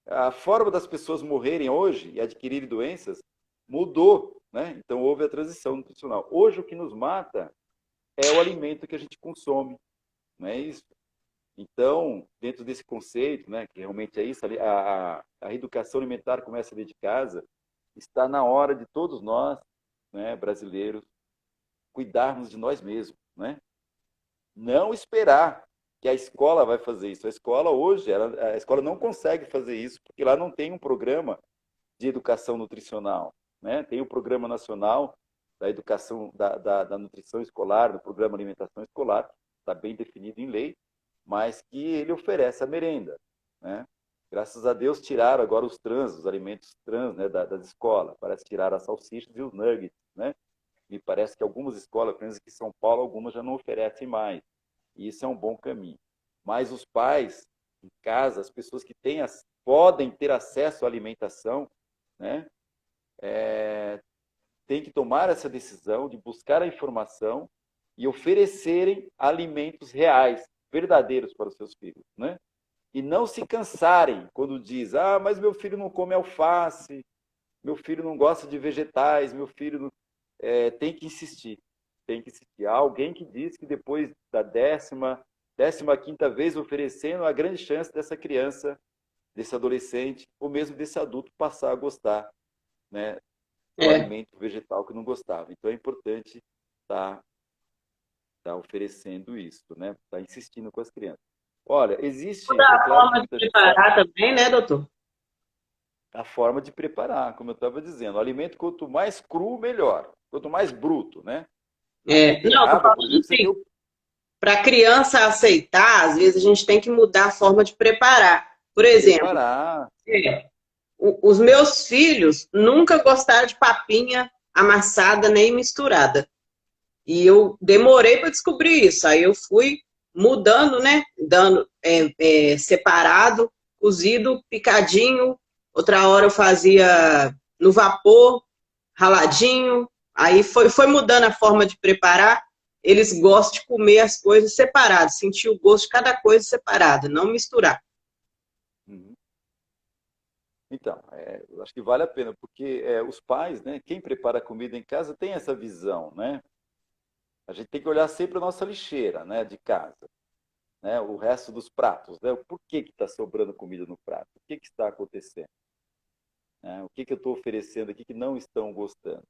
a forma das pessoas morrerem hoje e adquirirem doenças mudou, né? Então houve a transição nutricional. Hoje o que nos mata é o alimento que a gente consome, não é isso? Então, dentro desse conceito, né, que realmente é isso, a reeducação alimentar começa dentro de casa, está na hora de todos nós, né, brasileiros, cuidarmos de nós mesmos, né? Não esperar que a escola vai fazer isso. A escola hoje, a escola não consegue fazer isso, porque lá não tem um programa de educação nutricional, né? Tem o Programa Nacional da Educação da Nutrição Escolar, do Programa Alimentação Escolar, está bem definido em lei, mas que ele oferece a merenda, né? Graças a Deus tiraram agora os alimentos trans, né, das escolas. Parece que tiraram as salsichas e os nuggets, né? Me parece que algumas escolas, pelo menos aqui em São Paulo, algumas já não oferecem mais. E isso é um bom caminho. Mas os pais, em casa, as pessoas que podem ter acesso à alimentação, né, têm que tomar essa decisão de buscar a informação e oferecerem alimentos reais, verdadeiros para os seus filhos, né? E não se cansarem quando diz, mas meu filho não come alface, meu filho não gosta de vegetais, meu filho não... tem que insistir, tem que insistir. Há alguém que diz que depois da 15ª vez oferecendo, a grande chance dessa criança, desse adolescente, ou mesmo desse adulto passar a gostar, né, do alimento vegetal que não gostava. Então é importante tá oferecendo isso, né? Tá insistindo com as crianças. Olha, existe, é Outra claro que forma de muita gente sabe preparar também, né, doutor? a forma de preparar, como eu estava dizendo. O alimento, quanto mais cru, melhor. Quanto mais bruto, né? A Não, tô beterraba, por falando exemplo, você assim, tem para a criança aceitar, às vezes a gente tem que mudar a forma de preparar. Por exemplo, preparar. os meus filhos nunca gostaram de papinha amassada nem misturada. E eu demorei para descobrir isso. Aí eu fui mudando, né? Dando separado, cozido, picadinho. Outra hora eu fazia no vapor, raladinho. Aí foi mudando a forma de preparar. Eles gostam de comer as coisas separadas, sentir o gosto de cada coisa separada, não misturar. Uhum. Então, eu acho que vale a pena, porque os pais, né, quem prepara comida em casa tem essa visão, né? A gente tem que olhar sempre a nossa lixeira, né, de casa, né, o resto dos pratos, né? Por que está sobrando comida no prato? O que está acontecendo? Né? O que eu estou oferecendo aqui que não estão gostando?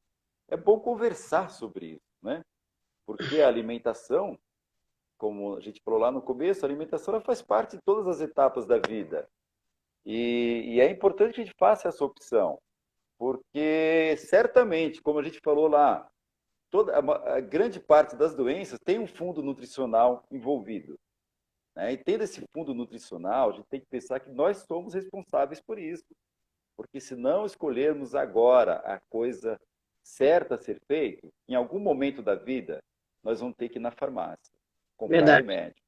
É bom conversar sobre isso, né? Porque a alimentação, como a gente falou lá no começo, a alimentação ela faz parte de todas as etapas da vida. E é importante que a gente faça essa opção, porque certamente, como a gente falou lá, a grande parte das doenças tem um fundo nutricional envolvido, né? E tendo esse fundo nutricional, a gente tem que pensar que nós somos responsáveis por isso, porque se não escolhermos agora a coisa certa a ser feita, em algum momento da vida, nós vamos ter que ir na farmácia, comprar Verdade. remédio.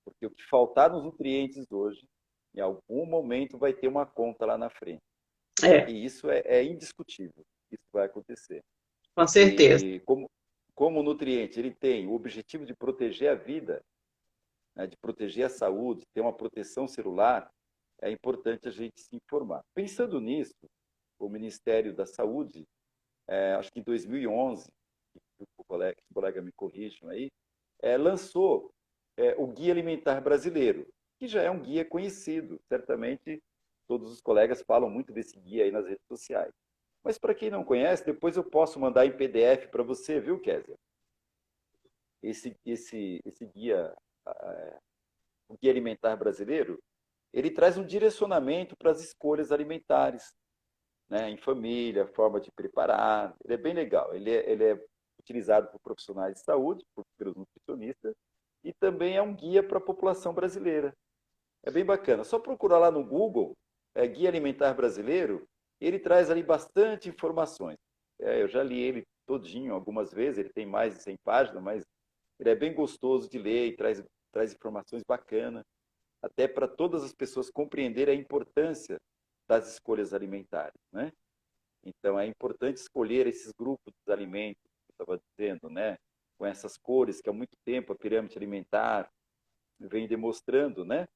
Porque o que faltar nos nutrientes hoje, em algum momento vai ter uma conta lá na frente. É, E isso é indiscutível. Isso vai acontecer. com certeza. E como o nutriente ele tem o objetivo de proteger a vida, né, de proteger a saúde, ter uma proteção celular, é importante a gente se informar. Pensando nisso, o Ministério da Saúde, acho que em 2011, o colega me corrijam aí, lançou o Guia Alimentar Brasileiro, que já é um guia conhecido. Certamente todos os colegas falam muito desse guia aí nas redes sociais. Mas para quem não conhece, depois eu posso mandar em PDF para você, viu, Kézia? Esse guia, o Guia Alimentar Brasileiro, ele traz um direcionamento para as escolhas alimentares, né, em família, forma de preparar. Ele é bem legal. Ele é utilizado por profissionais de saúde, pelos nutricionistas, e também é um guia para a população brasileira. É bem bacana. Só procurar lá no Google, Guia Alimentar Brasileiro, ele traz ali bastante informações. Eu já li ele todinho algumas vezes, ele tem mais de 100 páginas, mas ele é bem gostoso de ler e traz informações bacanas, até para todas as pessoas compreenderem a importância das escolhas alimentares, né? Então, é importante escolher esses grupos de alimentos, que eu estava dizendo, né? Com essas cores, que há muito tempo a pirâmide alimentar vem demonstrando, né?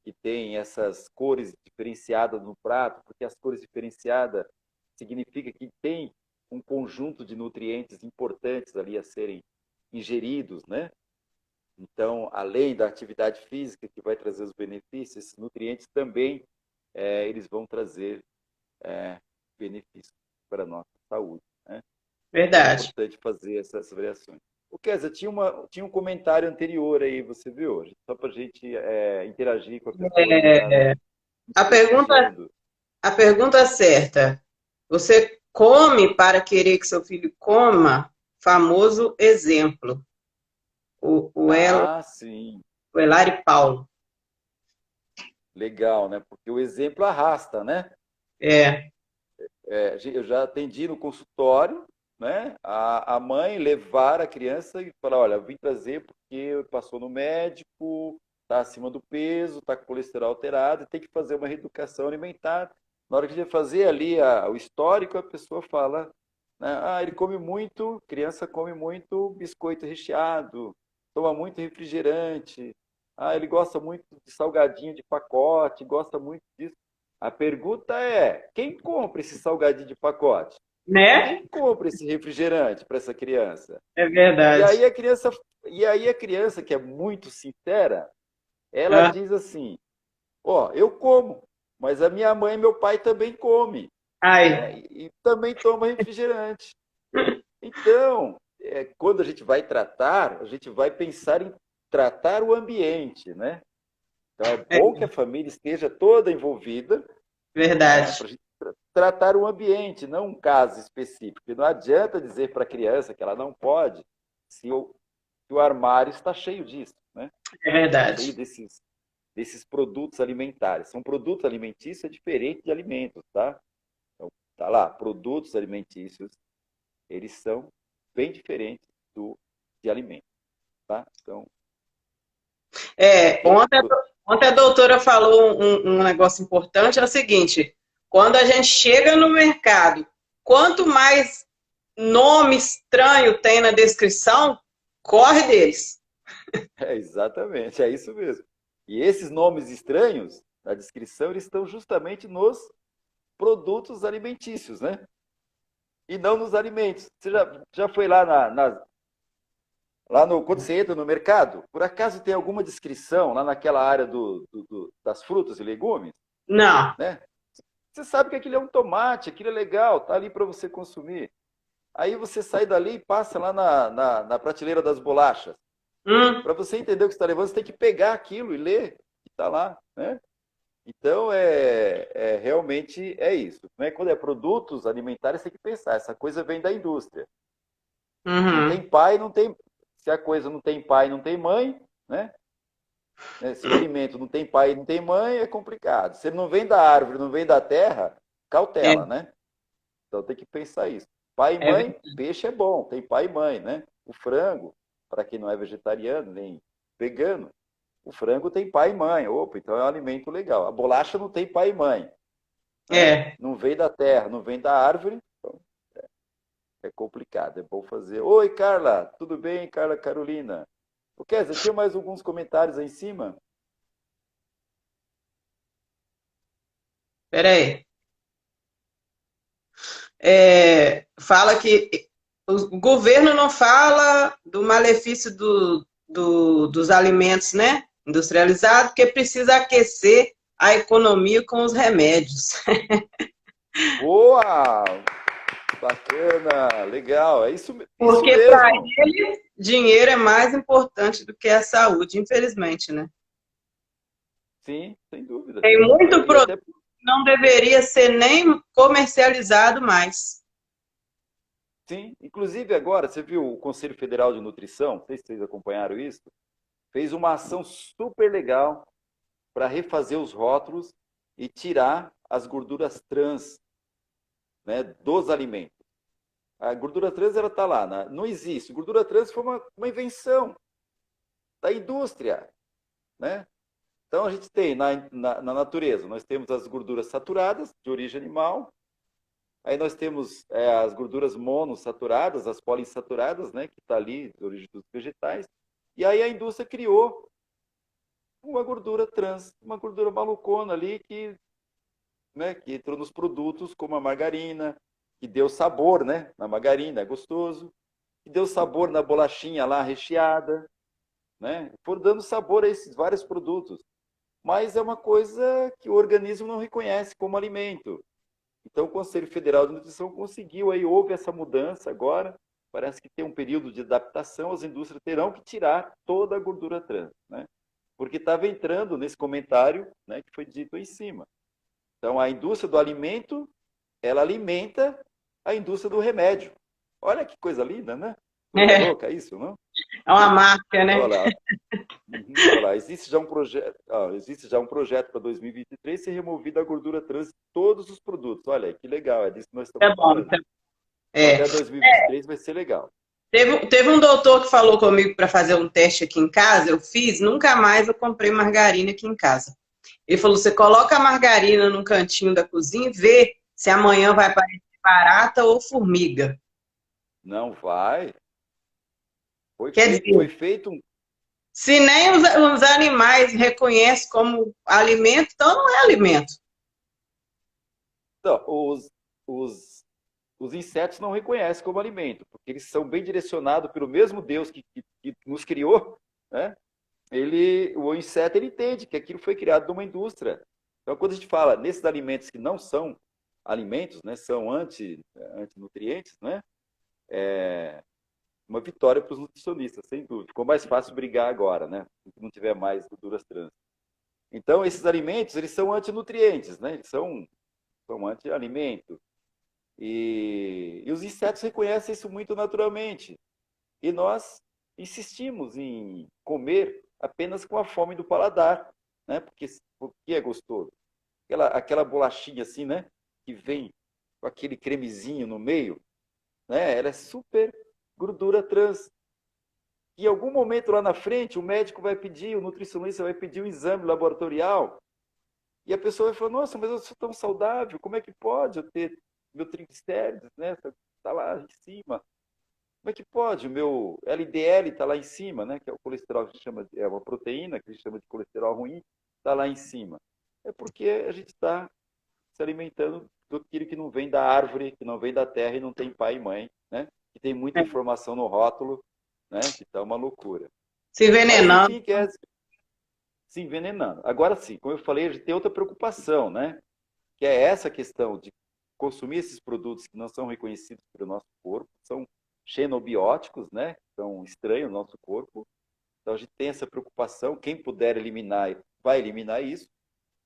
Que tem essas cores diferenciadas no prato, porque as cores diferenciadas significa que tem um conjunto de nutrientes importantes ali a serem ingeridos, né? Então, além da atividade física que vai trazer os benefícios, esses nutrientes também eles vão trazer benefícios para a nossa saúde, né? É Verdade. importante fazer essas variações. O Kézia, tinha um comentário anterior aí, você viu? Só para a gente interagir com a pessoa que está É, a pergunta, prestigiando. a pergunta certa. Você come para querer que seu filho coma? Famoso exemplo. Ah, sim, O Elari Paulo. legal, né? Porque o exemplo arrasta, né? É, Eu já atendi no consultório, né? A mãe levar a criança e falar, olha, eu vim trazer porque passou no médico, está acima do peso, está com colesterol alterado, tem que fazer uma reeducação alimentar. Na hora que a gente vai fazer ali o histórico, a pessoa fala, né, ele come muito, criança come muito biscoito recheado, toma muito refrigerante, ele gosta muito de salgadinho de pacote, gosta muito disso. A pergunta é: quem compra esse salgadinho de pacote? né? Quem compra esse refrigerante para essa criança? É E verdade. aí a criança, que é muito sincera, ela Ah, diz assim: ó, eu como, mas a minha mãe e meu pai também comem, ai, né? E também toma refrigerante. Então, quando a gente vai tratar, a gente vai pensar em tratar o ambiente, né? Então é é bom que a família esteja toda envolvida, né, verdade. para a gente tratar o ambiente, não um caso específico. E não adianta dizer para a criança que ela não pode se o armário está cheio disso, né? É Está cheio verdade. desses produtos alimentares. São produtos alimentícios é diferente de alimentos, tá? Então, tá lá, produtos alimentícios, eles são bem diferentes de alimentos, tá? Então, É, ok? ontem a doutora falou um negócio importante, é o seguinte, quando a gente chega no mercado, quanto mais nome estranho tem na descrição, corre deles. Exatamente, é isso mesmo. E esses nomes estranhos, na descrição, eles estão justamente nos produtos alimentícios, né? E não nos alimentos. Você já foi lá quando você entra no mercado, por acaso tem alguma descrição lá naquela área das frutas e legumes, Não. né? Você sabe que aquilo é um tomate, aquilo é legal, tá ali para você consumir. Aí você sai dali e passa lá na prateleira das bolachas. Hum, Para você entender o que você está levando, você tem que pegar aquilo e ler, que está lá, né? Então, realmente é isso, né? Quando é produtos alimentares, você tem que pensar, essa coisa vem da indústria. Não uhum. tem pai, não tem. Se a coisa não tem pai, não tem mãe, né? Se o alimento não tem pai e não tem mãe, é complicado. Se ele não vem da árvore, não vem da terra, É, cautela, né? Então tem que pensar isso. Pai e é, mãe, peixe é bom, tem pai e mãe, né? O frango, para quem não é vegetariano nem vegano, o frango tem pai e mãe. Opa, então é um alimento legal. A bolacha não tem pai e mãe, né? é. Não vem da terra, não vem da árvore, então é complicado. É bom fazer. Oi, Carla, tudo bem, Carla Carolina? O Kézia, tinha mais alguns comentários aí em cima? Peraí. Fala que o governo não fala do malefício dos alimentos, né? Industrializados, porque precisa aquecer a economia com os remédios. Boa! Bacana, legal. Isso Porque para mesmo. eles, dinheiro é mais importante do que a saúde, infelizmente, né? Sim, sem dúvida. Tem muito E produto até que não deveria ser nem comercializado mais. sim, inclusive agora, você viu o Conselho Federal de Nutrição, não sei se vocês acompanharam isso, fez uma ação super legal para refazer os rótulos e tirar as gorduras trans, né, dos alimentos. A gordura trans, ela está lá, né? Não existe. Gordura trans foi uma invenção da indústria, né? Então, a gente tem na natureza, nós temos as gorduras saturadas, de origem animal, aí nós temos as gorduras monossaturadas, as poliinsaturadas, né, que está ali, de origem dos vegetais, e aí a indústria criou uma gordura trans, uma gordura malucona ali, né, que entrou nos produtos como a margarina, que deu sabor, né, na margarina, é gostoso, que deu sabor na bolachinha lá recheada, né, por dando sabor a esses vários produtos. Mas é uma coisa que o organismo não reconhece como alimento. Então, o Conselho Federal de Nutrição conseguiu, aí houve essa mudança agora, parece que tem um período de adaptação, as indústrias terão que tirar toda a gordura trans, né? Porque estava entrando nesse comentário, né, que foi dito em cima. Então, a indústria do alimento, ela alimenta a indústria do remédio. Olha que coisa linda, né? Coisa louca isso, não? É uma marca, né? Olha lá, existe já um projeto para 2023 ser removida a gordura trans de todos os produtos. Olha aí, que legal, é disso que nós estamos falando. Então. Até 2023 vai ser legal. Teve um doutor que falou comigo para fazer um teste aqui em casa, eu fiz, nunca mais eu comprei margarina aqui em casa. Ele falou, você coloca a margarina num cantinho da cozinha e vê se amanhã vai aparecer barata ou formiga. Não vai. Quer Foi dizer, feito um... se nem os animais reconhecem como alimento, então não é alimento. Então, os insetos não reconhecem como alimento, porque eles são bem direcionados pelo mesmo Deus que nos criou, né? O inseto ele entende que aquilo foi criado de uma indústria. Então, quando a gente fala nesses alimentos que não são alimentos, né, são antinutrientes, né? Uma vitória para os nutricionistas, sem dúvida. Ficou mais fácil brigar agora, né? Se não tiver mais gorduras trans. Então, esses alimentos, eles são antinutrientes, né? Eles são anti-alimento. E os insetos reconhecem isso muito naturalmente. E nós insistimos em comer apenas com a fome do paladar, né? Porque é gostoso. Aquela bolachinha assim, né? Que vem com aquele cremezinho no meio, né? Ela é super gordura trans. E em algum momento lá na frente, o médico vai pedir, o nutricionista vai pedir um exame laboratorial, e a pessoa vai falar, nossa, mas eu sou tão saudável, como é que pode eu ter meu triglicérides, né? Está lá em cima. Como é que pode? O meu LDL está lá em cima, né? Que é o colesterol que chama, é uma proteína que a gente chama de colesterol ruim, está lá em cima. É porque a gente está se alimentando daquilo que não vem da árvore, que não vem da terra e não tem pai e mãe, né? Que tem muita informação no rótulo, né? Que está uma loucura. Se envenenando. Mas, enfim, se envenenando. Agora sim, como eu falei, a gente tem outra preocupação, né? Que é essa questão de consumir esses produtos que não são reconhecidos pelo nosso corpo, são xenobióticos, né? São estranhos no nosso corpo. Então a gente tem essa preocupação, quem puder eliminar, vai eliminar isso.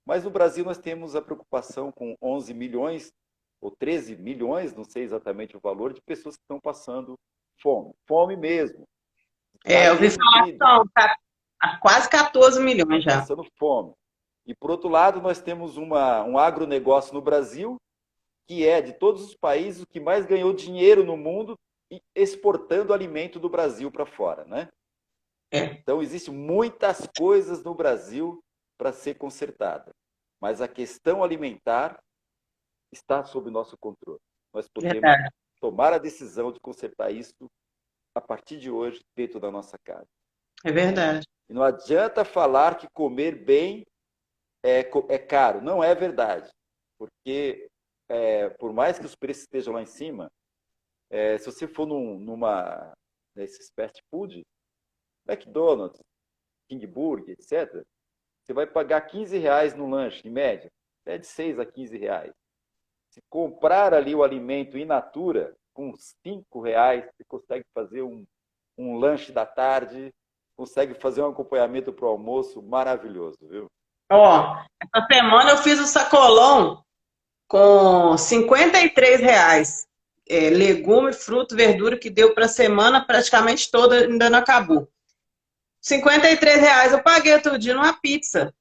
Mas no Brasil nós temos a preocupação com 11 milhões ou 13 milhões, não sei exatamente o valor, de pessoas que estão passando fome. Fome mesmo. Eu ouvi falar que são quase 14 milhões já. Passando fome. E por outro lado, nós temos um agronegócio no Brasil, que é, de todos os países, o que mais ganhou dinheiro no mundo exportando alimento do Brasil para fora, né? Então, existem muitas coisas no Brasil para ser consertada. Mas a questão alimentar está sob nosso controle. Nós podemos tomar a decisão de consertar isso a partir de hoje, dentro da nossa casa. É verdade. E não adianta falar que comer bem é caro. Não é verdade. Porque, por mais que os preços estejam lá em cima, se você for nesses fast food, McDonald's, King Burger, etc., você vai pagar R$15 no lanche, em média. É de 6 a 15 reais. Se comprar ali o alimento in natura, com R$5, você consegue fazer um lanche da tarde, consegue fazer um acompanhamento para o almoço maravilhoso, viu? Essa semana eu fiz o sacolão com R$53. Legume, fruto, verdura, que deu para a semana praticamente toda, ainda não acabou. R$ 53 eu paguei outro dia numa pizza.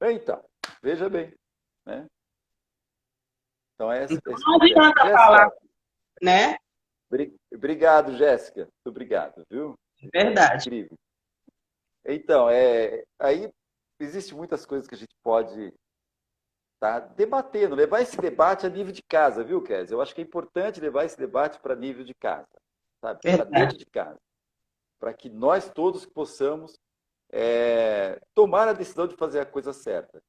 Então, veja bem, né? Então, Então esse não processo. adianta falar, Jéssica, né? obrigado, Jéssica. Muito obrigado, viu? Verdade. Incrível. Então, aí existe muitas coisas que a gente pode estar debatendo, levar esse debate a nível de casa, viu, Kézia? Eu acho que é importante levar esse debate para nível de casa, sabe? Para Verdade. dentro de casa, para que nós todos possamos tomar a decisão de fazer a coisa certa.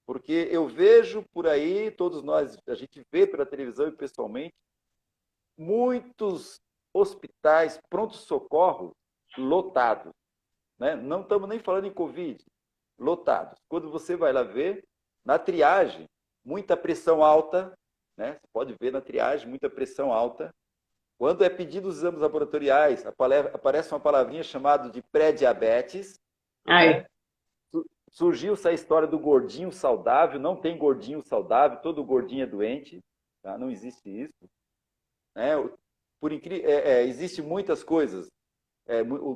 Porque eu vejo por aí, todos nós, a gente vê pela televisão e pessoalmente, muitos hospitais, pronto-socorro lotados, né? Não estamos nem falando em Covid, lotados. Quando você vai lá ver, na triagem, muita pressão alta, né? Você pode ver na triagem, muita pressão alta. Quando é pedido os exames laboratoriais, aparece uma palavrinha chamada de pré-diabetes, Aí. né? Surgiu essa história do gordinho saudável, não tem gordinho saudável, todo gordinho é doente, tá? Não existe isso. Né? Existe muitas coisas.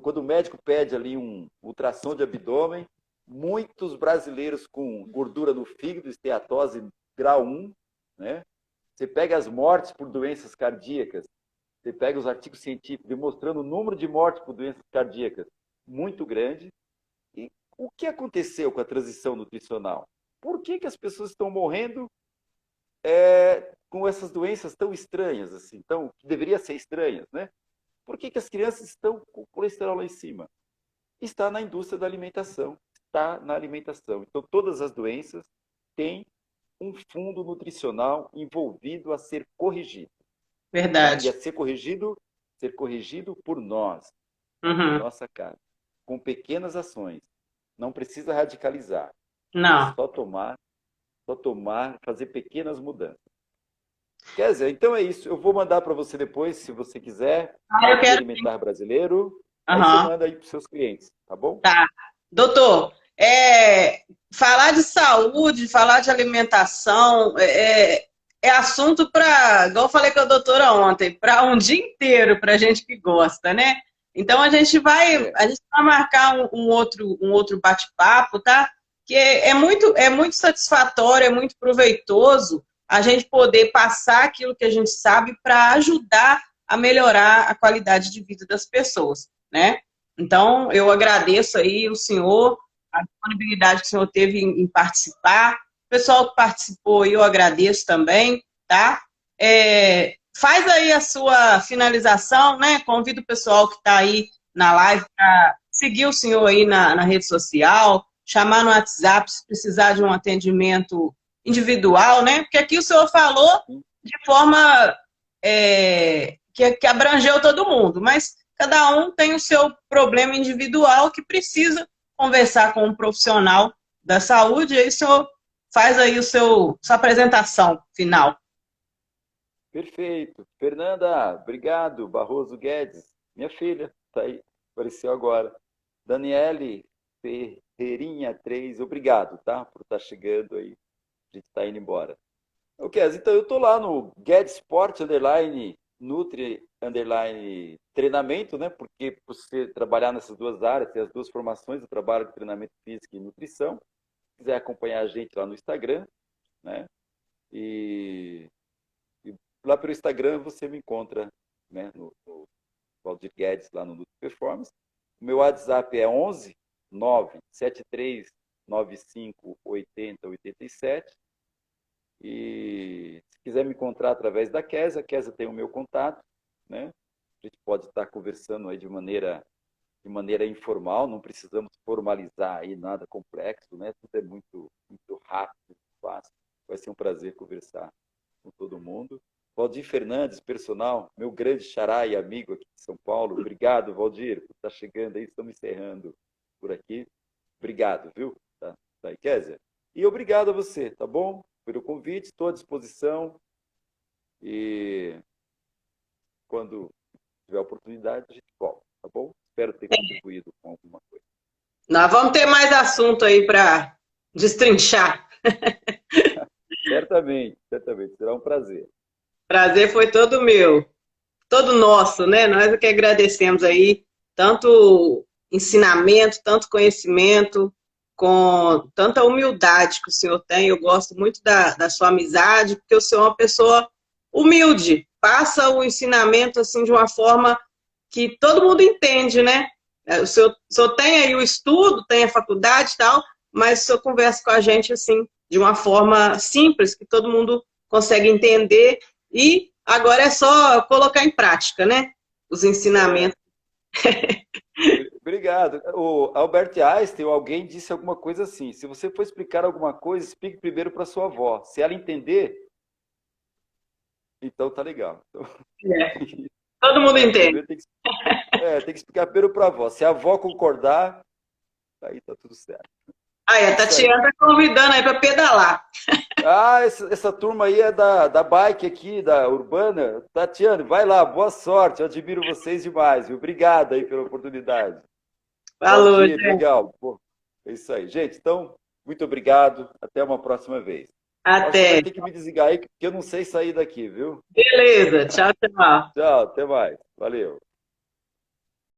Quando o médico pede ali um ultrassom de abdômen, muitos brasileiros com gordura no fígado, esteatose grau 1, né? Você pega as mortes por doenças cardíacas, você pega os artigos científicos demonstrando o número de mortes por doenças cardíacas muito grande. E o que aconteceu com a transição nutricional? Por que as pessoas estão morrendo com essas doenças tão estranhas, assim, que deveriam ser estranhas, né? Por que as crianças estão com o colesterol lá em cima? Está na indústria da alimentação, está na alimentação. Então, todas as doenças têm um fundo nutricional envolvido a ser corrigido. Tá? E Verdade. a ser corrigido por nós, em Uhum. nossa casa, com pequenas ações. Não precisa radicalizar. É Não. só tomar, fazer pequenas mudanças. Quer dizer, então é isso. Eu vou mandar para você depois, se você quiser, Ah, eu Guia quero. Alimentar Brasileiro. Aí você Aham. manda aí para os seus clientes, tá bom? Tá. Doutor, falar de saúde, falar de alimentação, é assunto para, igual eu falei com a doutora ontem, para um dia inteiro, para gente que gosta, né? Então É, a gente vai marcar um outro bate-papo, tá? Que é muito satisfatório, é muito proveitoso a gente poder passar aquilo que a gente sabe para ajudar a melhorar a qualidade de vida das pessoas, né? Então, eu agradeço aí o senhor, a disponibilidade que o senhor teve em participar. O pessoal que participou, eu agradeço também, tá? Faz aí a sua finalização, né? Convido o pessoal que está aí na live para seguir o senhor aí na rede social, chamar no WhatsApp se precisar de um atendimento individual, né? Porque aqui o senhor falou de forma que abrangeu todo mundo, mas cada um tem o seu problema individual que precisa conversar com um profissional da saúde, e aí o senhor faz aí sua apresentação final. perfeito. Fernanda, obrigado. Barroso Guedes, minha filha, tá aí, apareceu agora. Daniele Ferreirinha 3, obrigado, tá? Por estar chegando aí. A gente está indo embora. Ok, então eu estou lá no Get Sport _ Nutri _ treinamento, né? Porque por você trabalhar nessas duas áreas, tem as duas formações, eu trabalho com treinamento físico e nutrição. Se quiser acompanhar a gente lá no Instagram, né? E lá pelo Instagram você me encontra, né? No Valdir Guedes, lá no Nutri Performance. O meu WhatsApp é 11 973 95 80 87. E se quiser me encontrar através da Kézia, a Kézia tem o meu contato, né? A gente pode estar conversando aí de maneira informal, não precisamos formalizar aí nada complexo, né? Tudo é muito, muito rápido, muito fácil. Vai ser um prazer conversar com todo mundo. Valdir Fernandes, personal, meu grande xará e amigo aqui de São Paulo. Obrigado, Valdir, por estar chegando aí. Estamos encerrando por aqui. Obrigado, viu? Tá aí, Kézia. E obrigado a você, tá bom? Pelo convite, estou à disposição. E quando tiver oportunidade, a gente volta, tá bom? Espero ter contribuído com alguma coisa. Nós vamos ter mais assunto aí para destrinchar. Certamente, certamente. Será um prazer. Prazer foi todo meu, todo nosso, né? Nós é que agradecemos aí, tanto ensinamento, tanto conhecimento, com tanta humildade que o senhor tem. Eu gosto muito da sua amizade, porque o senhor é uma pessoa humilde, passa o ensinamento assim de uma forma que todo mundo entende, né? O senhor tem aí o estudo, tem a faculdade e tal, mas o senhor conversa com a gente assim, de uma forma simples, que todo mundo consegue entender, e agora é só colocar em prática, né? Os É, ensinamentos. obrigado. O Albert Einstein, ou alguém disse alguma coisa assim: se você for explicar alguma coisa, explique primeiro para sua avó. Se ela entender, então tá legal. Então, É, todo mundo entende. primeiro tem que explicar primeiro para a avó. Se a avó concordar, aí tá tudo certo. Aí, É a isso aí. Tatiana tá convidando aí para pedalar. Ah, essa turma aí é da bike aqui, da Urbana. Tatiane, vai lá, boa sorte. Eu admiro vocês demais, viu? Obrigado aí pela oportunidade. Falou, Valdir, gente. legal. Pô, é isso aí. Gente, então, muito obrigado. Até uma próxima vez. Acho que você vai Até. ter que me desligar aí, porque eu não sei sair daqui, viu? Beleza. Tchau, tchau. Tchau, até mais. Valeu.